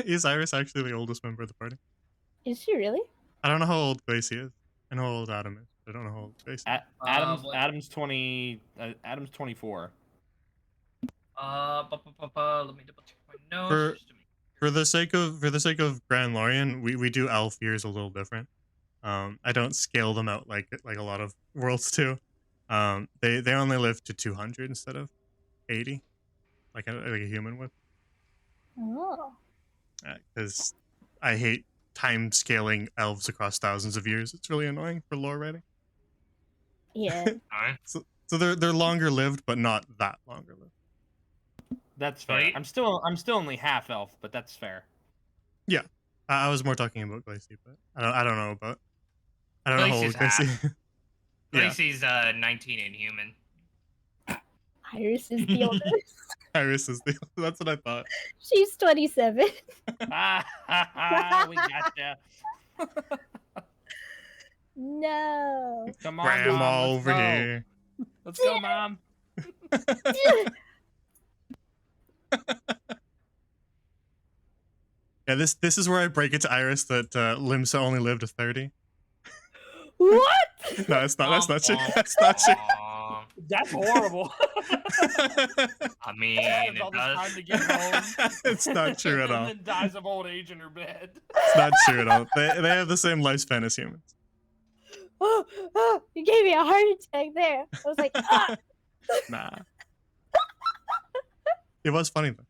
Is Iris actually the oldest member of the party? Is she really? I don't know how old Glacy is. I know how old Adam is. I don't know how old Glacy is. Adam's what- Adam's 20. Adam's 24. Let me double check my notes. For- just to make For the sake of Grand Lorien, we do elf years a little different. I don't scale them out like a lot of worlds do. They only live to 200 instead of 80, like a human would. Oh. Because I hate time scaling elves across thousands of years. It's really annoying for lore writing. Yeah. Alright. So they're longer lived, but not that longer lived. That's fair. Right. I'm still only half elf, but that's fair. I was more talking about Glacy, but I don't know about. I don't know how old Glacy's half. Glacy. Yeah, Glacy's 19 in human. Iris is the oldest. Iris is the. That's what I thought. She's 27. We gotcha. No. Come on, Grandma Mom, let's over go. here. Let's go, Mom. Yeah, this is where I break it to Iris that Limsa only lived to 30. What? No, it's not. That's not true. Womp That's not true. womp. That's horrible. I mean, Has it all this does. time to get home. It's not true at all. And then dies of old age in her bed. It's not true at all. They have the same lifespan as humans. Oh, you gave me a heart attack there. I was like, ah. Nah. It was funny though.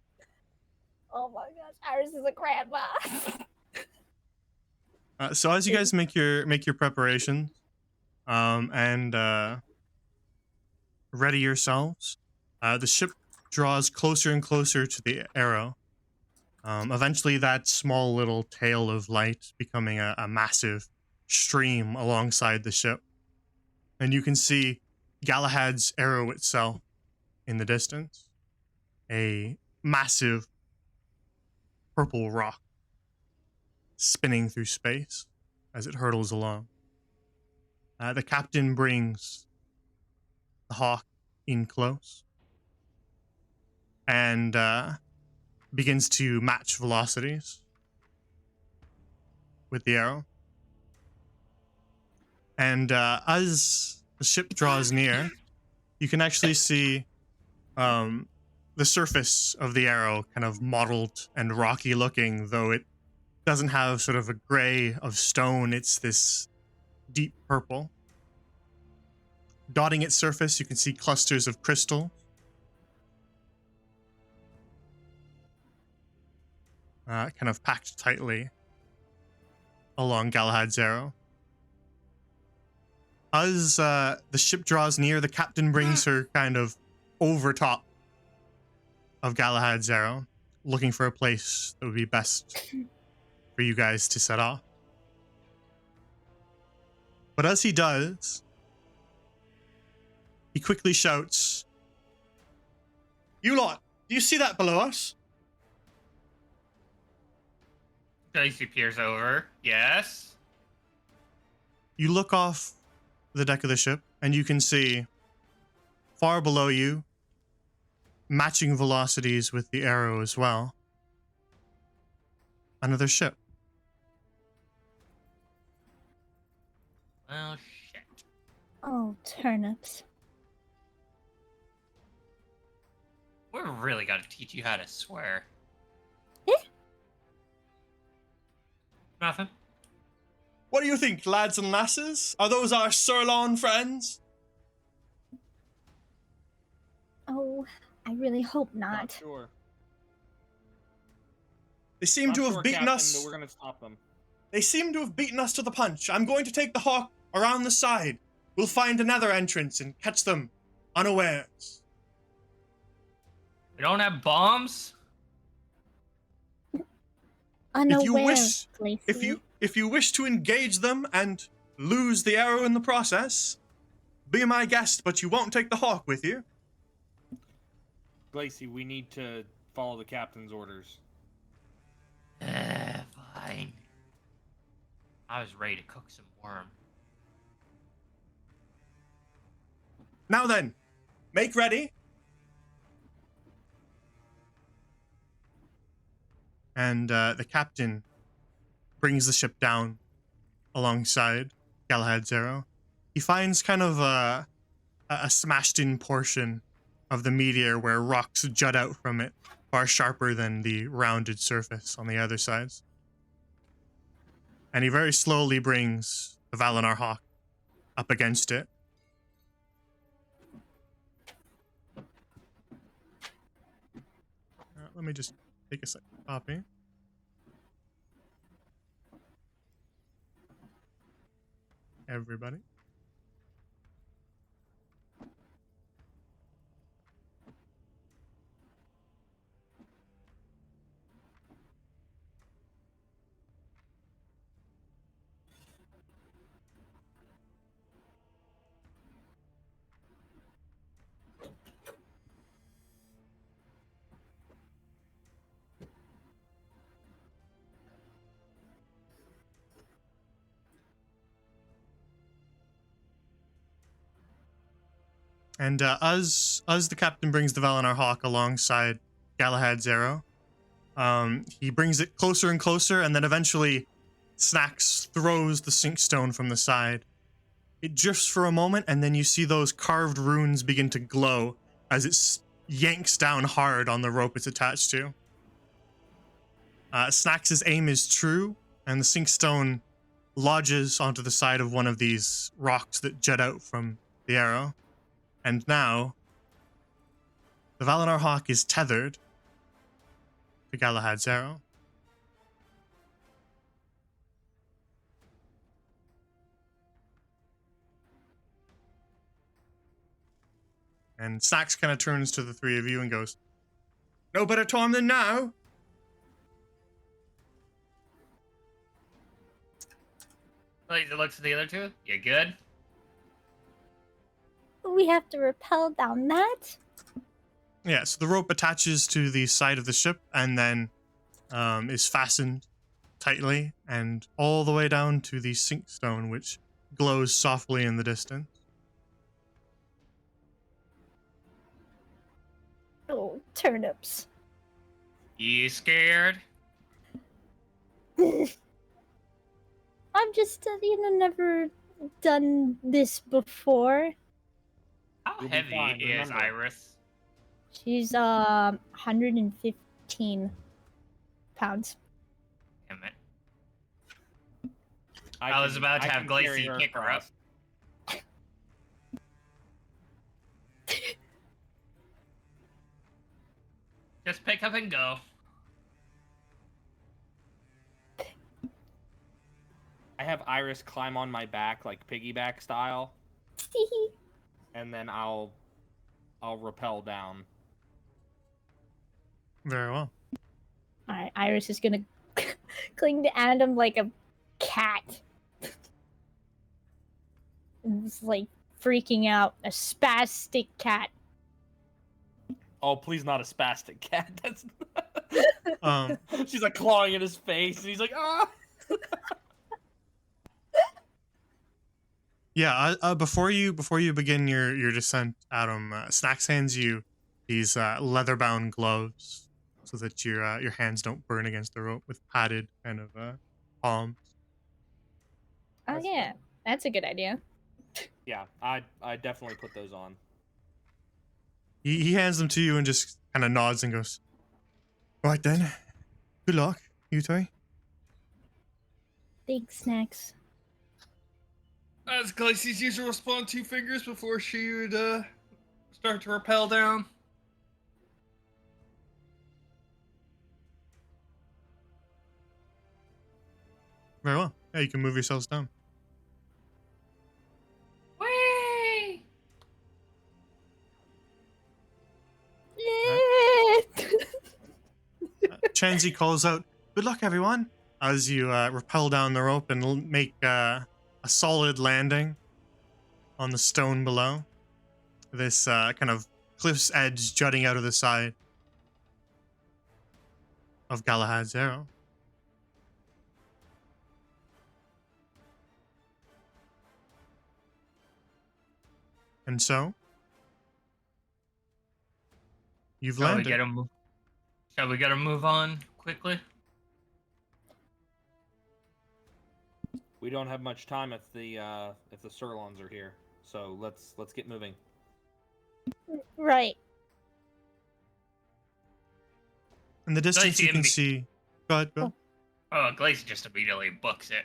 Oh my gosh, Iris is a grandma. So as you guys make your preparations, and ready yourselves, the ship draws closer and closer to the arrow. Eventually, that small little tail of light becoming a massive stream alongside the ship, and you can see Galahad's arrow itself in the distance, a massive purple rock spinning through space as it hurtles along. The captain brings the hawk in close and begins to match velocities with the arrow. And as the ship draws near, you can actually see the surface of the arrow kind of mottled and rocky looking, though it doesn't have sort of a gray of stone. It's this deep purple. Dotting its surface, you can see clusters of crystal. Kind of packed tightly along Galahad's arrow. As the ship draws near, the captain brings her kind of over top of Galahad's arrow, looking for a place that would be best for you guys to set off. But as he does, he quickly shouts, "You lot, do you see that below us?" Dicey peers over. Yes. You look off the deck of the ship, and you can see far below you, matching velocities with the arrow as well, another ship. Well, shit. Oh, turnips. We're really gotta teach you how to swear. Eh? Nothing. What do you think, lads and lasses? Are those our sirloin friends? Oh, I really hope Not not. sure. They seem Not to have sure, beaten Captain, us. but we're gonna stop them. They seem to have beaten us to the punch. I'm going to take the hawk around the side. We'll find another entrance and catch them unawares. We don't have bombs? Unaware, If you wish to engage them and lose the arrow in the process, be my guest, but you won't take the hawk with you. Lacey, we need to follow the captain's orders. Fine. I was ready to cook some worm. Now then, make ready. And the captain brings the ship down alongside Galahad's arrow. He finds kind of a smashed-in portion of the meteor where rocks jut out from it, far sharper than the rounded surface on the other sides. And he very slowly brings the Valinor hawk up against it. Let me just take a second copy. Everybody. And as the captain brings the Valinor hawk alongside Galahad's arrow, he brings it closer and closer, and then eventually Snax throws the sink stone from the side It drifts for a moment, and then you see those carved runes begin to glow as it yanks down hard on the rope it's attached to. Snax' aim is true, and the sink stone lodges onto the side of one of these rocks that jut out from the arrow. And now, the Valinor Hawk is tethered to Galahad's arrow. And Snax kind of turns to the three of you and goes, "No better time than now." Glacy looks at the other two. You good? We have to rappel down that? Yeah, so the rope attaches to the side of the ship and then is fastened tightly and all the way down to the sink stone, which glows softly in the distance. Oh, turnips. You scared? I'm just, never done this before. How You'll be heavy fine, is remember. Iris? She's 115 pounds. Damn it. I was about to have can carry Glacy kick her up. across. Just pick up and go. I have Iris climb on my back like piggyback style, and then I'll rappel down. Very well. Alright, Iris is gonna cling to Adam like a cat. It's like freaking out. A spastic cat. Oh, please not a spastic cat. That's Um, she's like clawing at his face, and he's like, ah. yeah, before you begin your descent, Adam, Snax hands you these leather-bound gloves so that your hands don't burn against the rope with padded kind of palms. Oh That's yeah, fun. that's a good idea. Yeah, I definitely put those on. He hands them to you and just kind of nods and goes, "All right then, good luck, you three." Thanks, Snacks. As Glacy's usual response, 2 fingers before she would start to rappel down. Very well. Yeah, you can move yourselves down. Whee! Chansey calls out, "Good luck, everyone," as you rappel down the rope and make a solid landing on the stone below. This kind of cliff's edge jutting out of the side of Galahad's arrow. And so, you've Shall we landed. get a move on quickly? We don't have much time if the Sirlons are here, so let's get moving. Right. In the distance, Glacy you can and me- see. Go ahead, go. Oh, Glacy just immediately books it.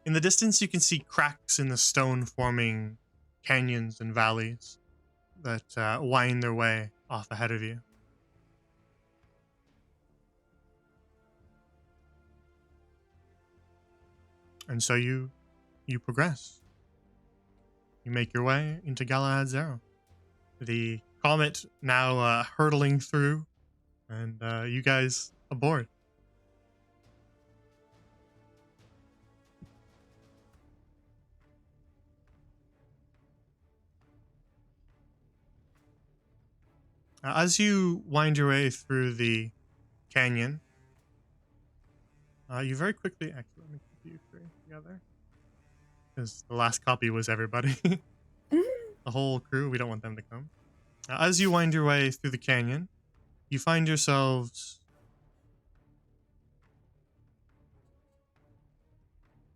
In the distance, you can see cracks in the stone forming canyons and valleys that wind their way off ahead of you. And so you progress. You make your way into Galahad's arrow. The comet now hurtling through, and you guys aboard. As you wind your way through the canyon, you very quickly... Actually, let me keep you three together. Because the last copy was everybody. The whole crew, we don't want them to come. As you wind your way through the canyon, you find yourselves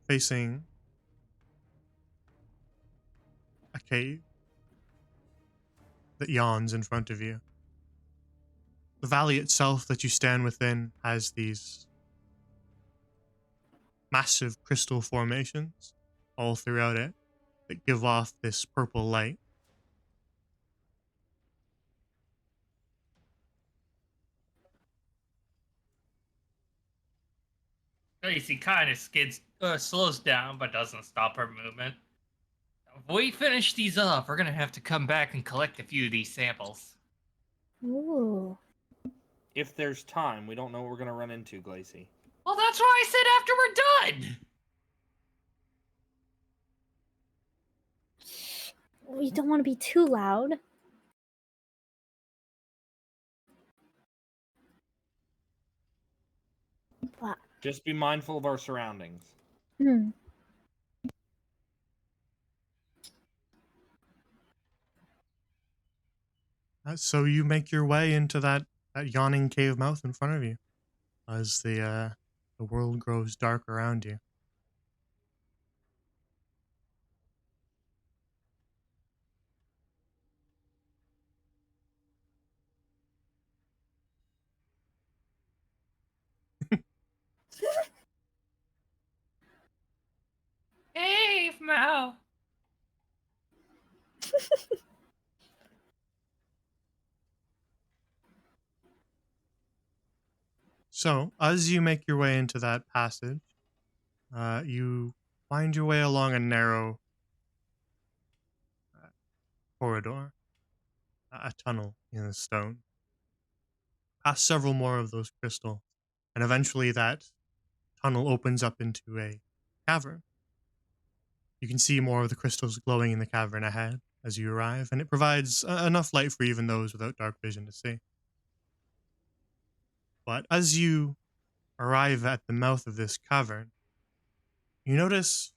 facing cave that yawns in front of you. The valley itself that you stand within has these massive crystal formations all throughout it that give off this purple light. Gracie kind of slows down, but doesn't stop her movement. If we finish these up, we're gonna have to come back and collect a few of these samples. Ooh. If there's time, we don't know what we're gonna run into, Glacy. Well, that's why I said after we're done. We don't want to be too loud. But, Just be mindful of our surroundings. hmm. So you make your way into that yawning cave mouth in front of you as the world grows dark around you. Cave mouth. So, as you make your way into that passage, you find your way along a narrow corridor, a tunnel in the stone, past several more of those crystals, and eventually that tunnel opens up into a cavern. You can see more of the crystals glowing in the cavern ahead as you arrive, and it provides enough light for even those without dark vision to see. But as you arrive at the mouth of this cavern, you notice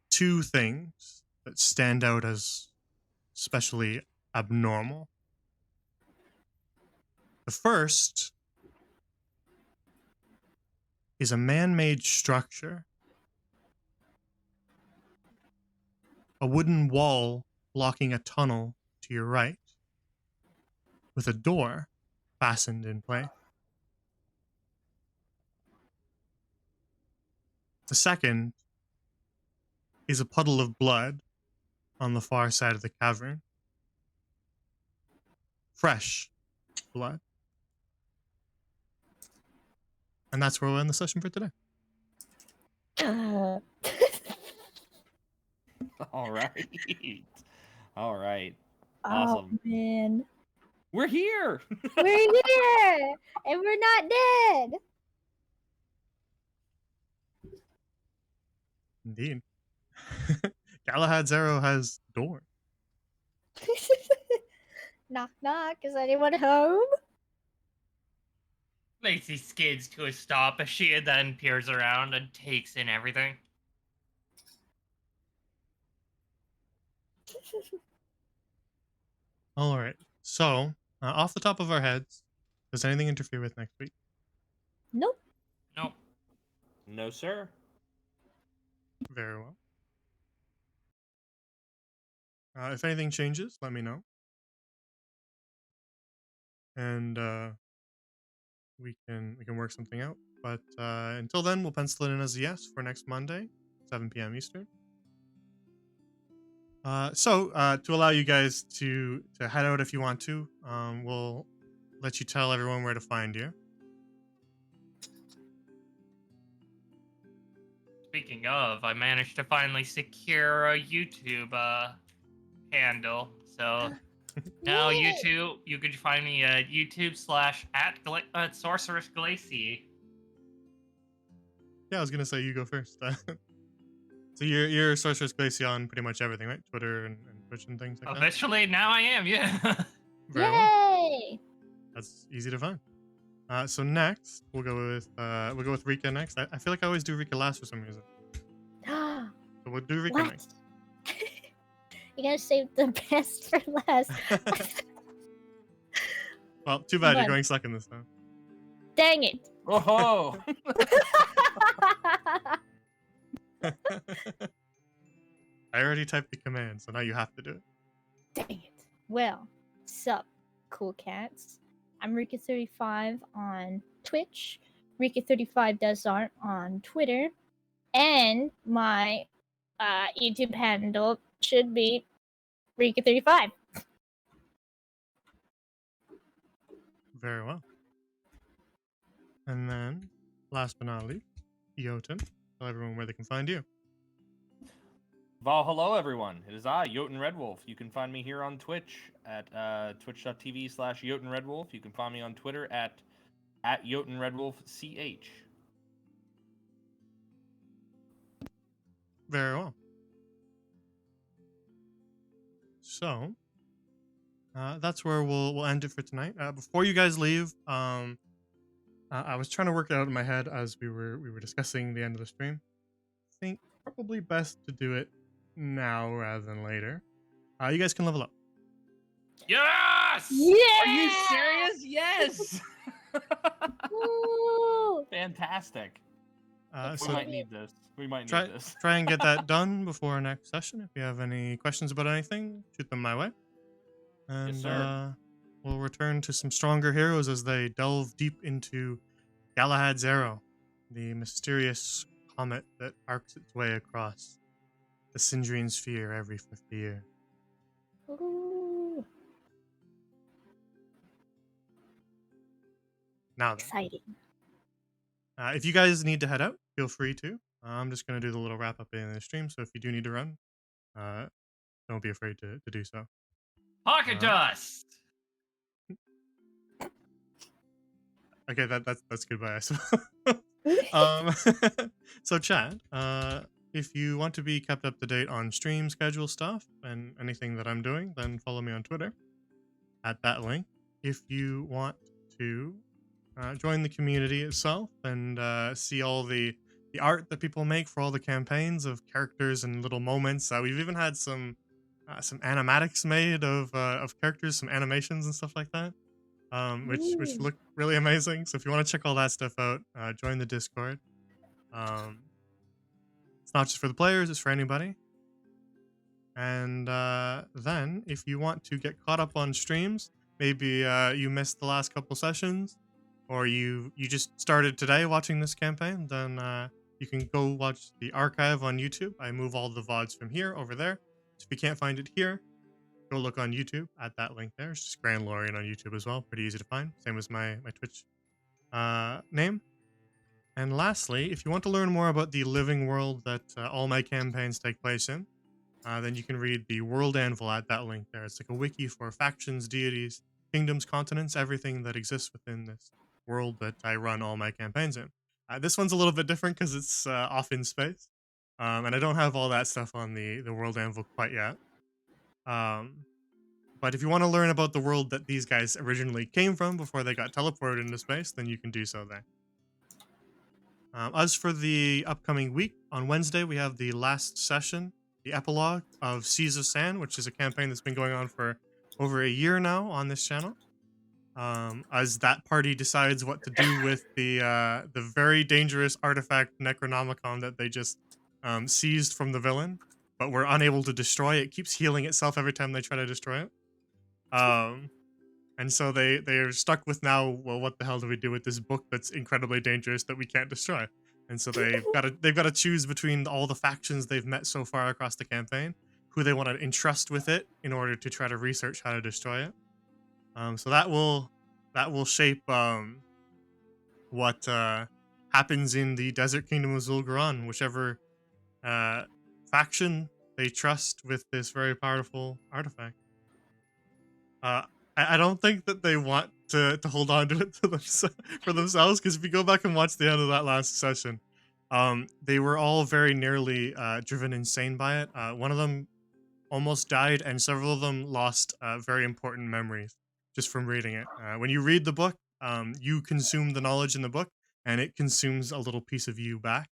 two things that stand out as especially abnormal. The first is a man-made structure, a wooden wall blocking a tunnel to your right, with a door fastened in place. The second is a puddle of blood on the far side of the cavern. Fresh blood. And that's where we'll end the session for today. All right. All right. Oh Awesome. man, We're here. we're here and we're not dead. Indeed. Galahad's arrow has door. Knock knock. Is anyone home? Lacey skids to a stop as she then peers around and takes in everything. All right. So, off the top of our heads, does anything interfere with next week? Nope. Nope. No, sir. Very well. If anything changes, let me know. And we can work something out. But until then, we'll pencil it in as a yes for next Monday, 7 p.m. Eastern. So to allow you guys to head out if you want to, we'll let you tell everyone where to find you. Speaking of, I managed to finally secure a YouTube handle. So now Yay! YouTube, you can find me at YouTube / Sorceress Glacy. Yeah, I was gonna say you go first. So you're Sorceress Glacy on pretty much everything, right? Twitter and Twitch and things like that. Officially, now I am. Yeah. Very well. Yay! That's easy to find. So next we'll go with Rika next. I feel like I always do Rika last for some reason. So we'll do Rika What? next. You gotta save the best for last. Well, too bad you're on. going second this time. Dang it! Oh. I already typed the command, so now you have to do it. Well, sup, cool cats. I'm Rika35 on Twitch. Rika35 does art on Twitter. And my YouTube handle should be Rika35. Very well. And then, last but not least, Jotun. Tell everyone where they can find you. Val, hello everyone. It is I, Jotun Redwolf. You can find me here on Twitch at twitch.tv/Jotun Redwolf. You can find me on Twitter at Jotun Redwolf CH. Very well. So, that's where we'll end it for tonight. Before you guys leave, I was trying to work it out in my head as we were discussing the end of the stream. I think probably best to do it now rather than later. You guys can level up. Yes! Yeah! Are you serious? Yes! Woo! Fantastic. We So might need this. We might try need this. try and get that done before our next session. If you have any questions about anything, shoot them my way. And sir. we'll return to some stronger heroes as they delve deep into Galahad's Arrow, the mysterious comet that arcs its way across the Sindrian sphere every 50 years. Ooh, Now then, exciting. if you guys need to head out, feel free to. I'm just going to do the little wrap up in the stream, so if you do need to run, don't be afraid to do so. Pocket dust! Okay, that's goodbye, I suppose. So Chad, if you want to be kept up to date on stream schedule stuff and anything that I'm doing, then follow me on Twitter at that link. If you want to join the community itself and see all the art that people make for all the campaigns of characters and little moments, we've even had some animatics made of characters, some animations and stuff like that. Which Ooh. look really amazing. So if you want to check all that stuff out, join the Discord. It's not just for the players; it's for anybody. And then, if you want to get caught up on streams, maybe you missed the last couple sessions, or you just started today watching this campaign, then you can go watch the archive on YouTube. I move all the VODs from here over there. So if you can't find it here, go look on YouTube at that link there. It's just Grand Lorian on YouTube as well. Pretty easy to find. Same as my Twitch name. And lastly, if you want to learn more about the living world that all my campaigns take place in, then you can read the World Anvil at that link there. It's like a wiki for factions, deities, kingdoms, continents, everything that exists within this world that I run all my campaigns in. This one's a little bit different because it's off in space. And I don't have all that stuff on the World Anvil quite yet. But if you want to learn about the world that these guys originally came from before they got teleported into space, then you can do so there. As for the upcoming week, on Wednesday we have the last session, the epilogue of Seas of Sand, which is a campaign that's been going on for over a year now on this channel. As that party decides what to do with the very dangerous artifact Necronomicon that they just seized from the villain, but were unable to destroy. It keeps healing itself every time they try to destroy it. And so they are stuck with now, well, what the hell do we do with this book that's incredibly dangerous that we can't destroy? And so they've got to choose between all the factions they've met so far across the campaign, who they want to entrust with it in order to try to research how to destroy it. So that will shape what happens in the Desert Kingdom of Zul'Garan, whichever faction they trust with this very powerful artifact. I don't think that they want to hold on to it for themselves, because if you go back and watch the end of that last session, they were all very nearly driven insane by it. One of them almost died, and several of them lost very important memories just from reading it. When you read the book, you consume the knowledge in the book, and it consumes a little piece of you back.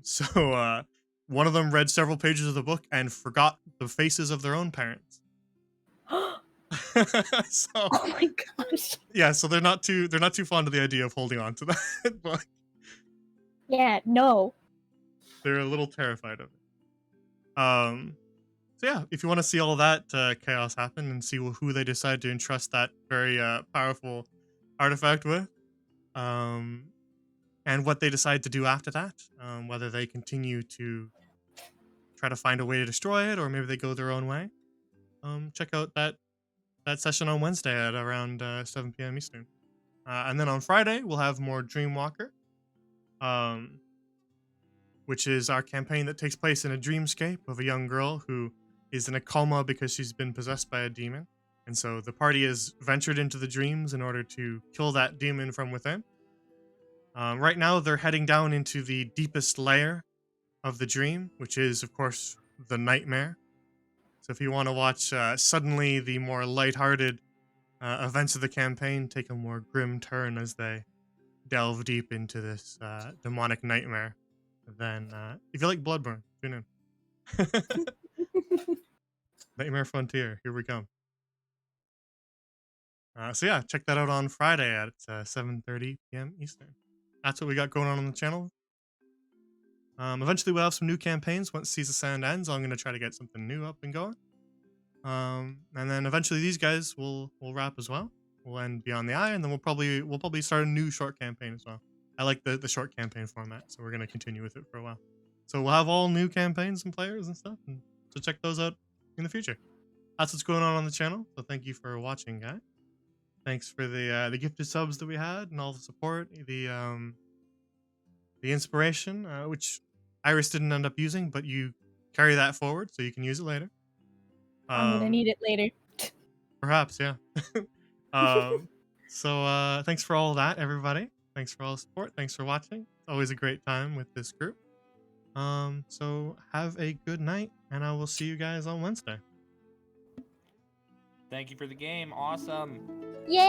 So one of them read several pages of the book and forgot the faces of their own parents. So, Oh my gosh. yeah, so they're not too fond of the idea of holding on to that book. Yeah, no. They're a little terrified of it. So yeah, if you want to see all that chaos happen and see who they decide to entrust that very powerful artifact with, um, and what they decide to do after that, whether they continue to try to find a way to destroy it or maybe they go their own way, check out that session on Wednesday at around 7 p.m. Eastern. And then on Friday, we'll have more Dreamwalker, um, which is our campaign that takes place in a dreamscape of a young girl who is in a coma because she's been possessed by a demon. And so the party has ventured into the dreams in order to kill that demon from within. Right now, they're heading down into the deepest layer of the dream, which is, of course, the nightmare. So if you want to watch suddenly the more lighthearted events of the campaign take a more grim turn as they delve deep into this demonic nightmare, then if you like Bloodborne, tune in. Nightmare Frontier, here we come. So yeah, check that out on Friday at 7:30 p.m. Eastern. That's what we got going on the channel. Eventually we'll have some new campaigns once Seas of Sand ends. I'm gonna try to get something new up and going. And then eventually these guys will wrap as well. We'll end Beyond the Eye, and then we'll probably start a new short campaign as well. I like the short campaign format, so we're gonna continue with it for a while. So we'll have all new campaigns and players and stuff, and so check those out in the future. That's what's going on the channel. So thank you for watching, guys. Thanks for the gifted subs that we had and all the support, the inspiration, which Iris didn't end up using, but you carry that forward so you can use it later. I'm gonna need it later. Perhaps, yeah. So thanks for all that, everybody. Thanks for all the support. Thanks for watching. It's always a great time with this group. So have a good night, and I will see you guys on Wednesday. Thank you for the game. Awesome. Yay!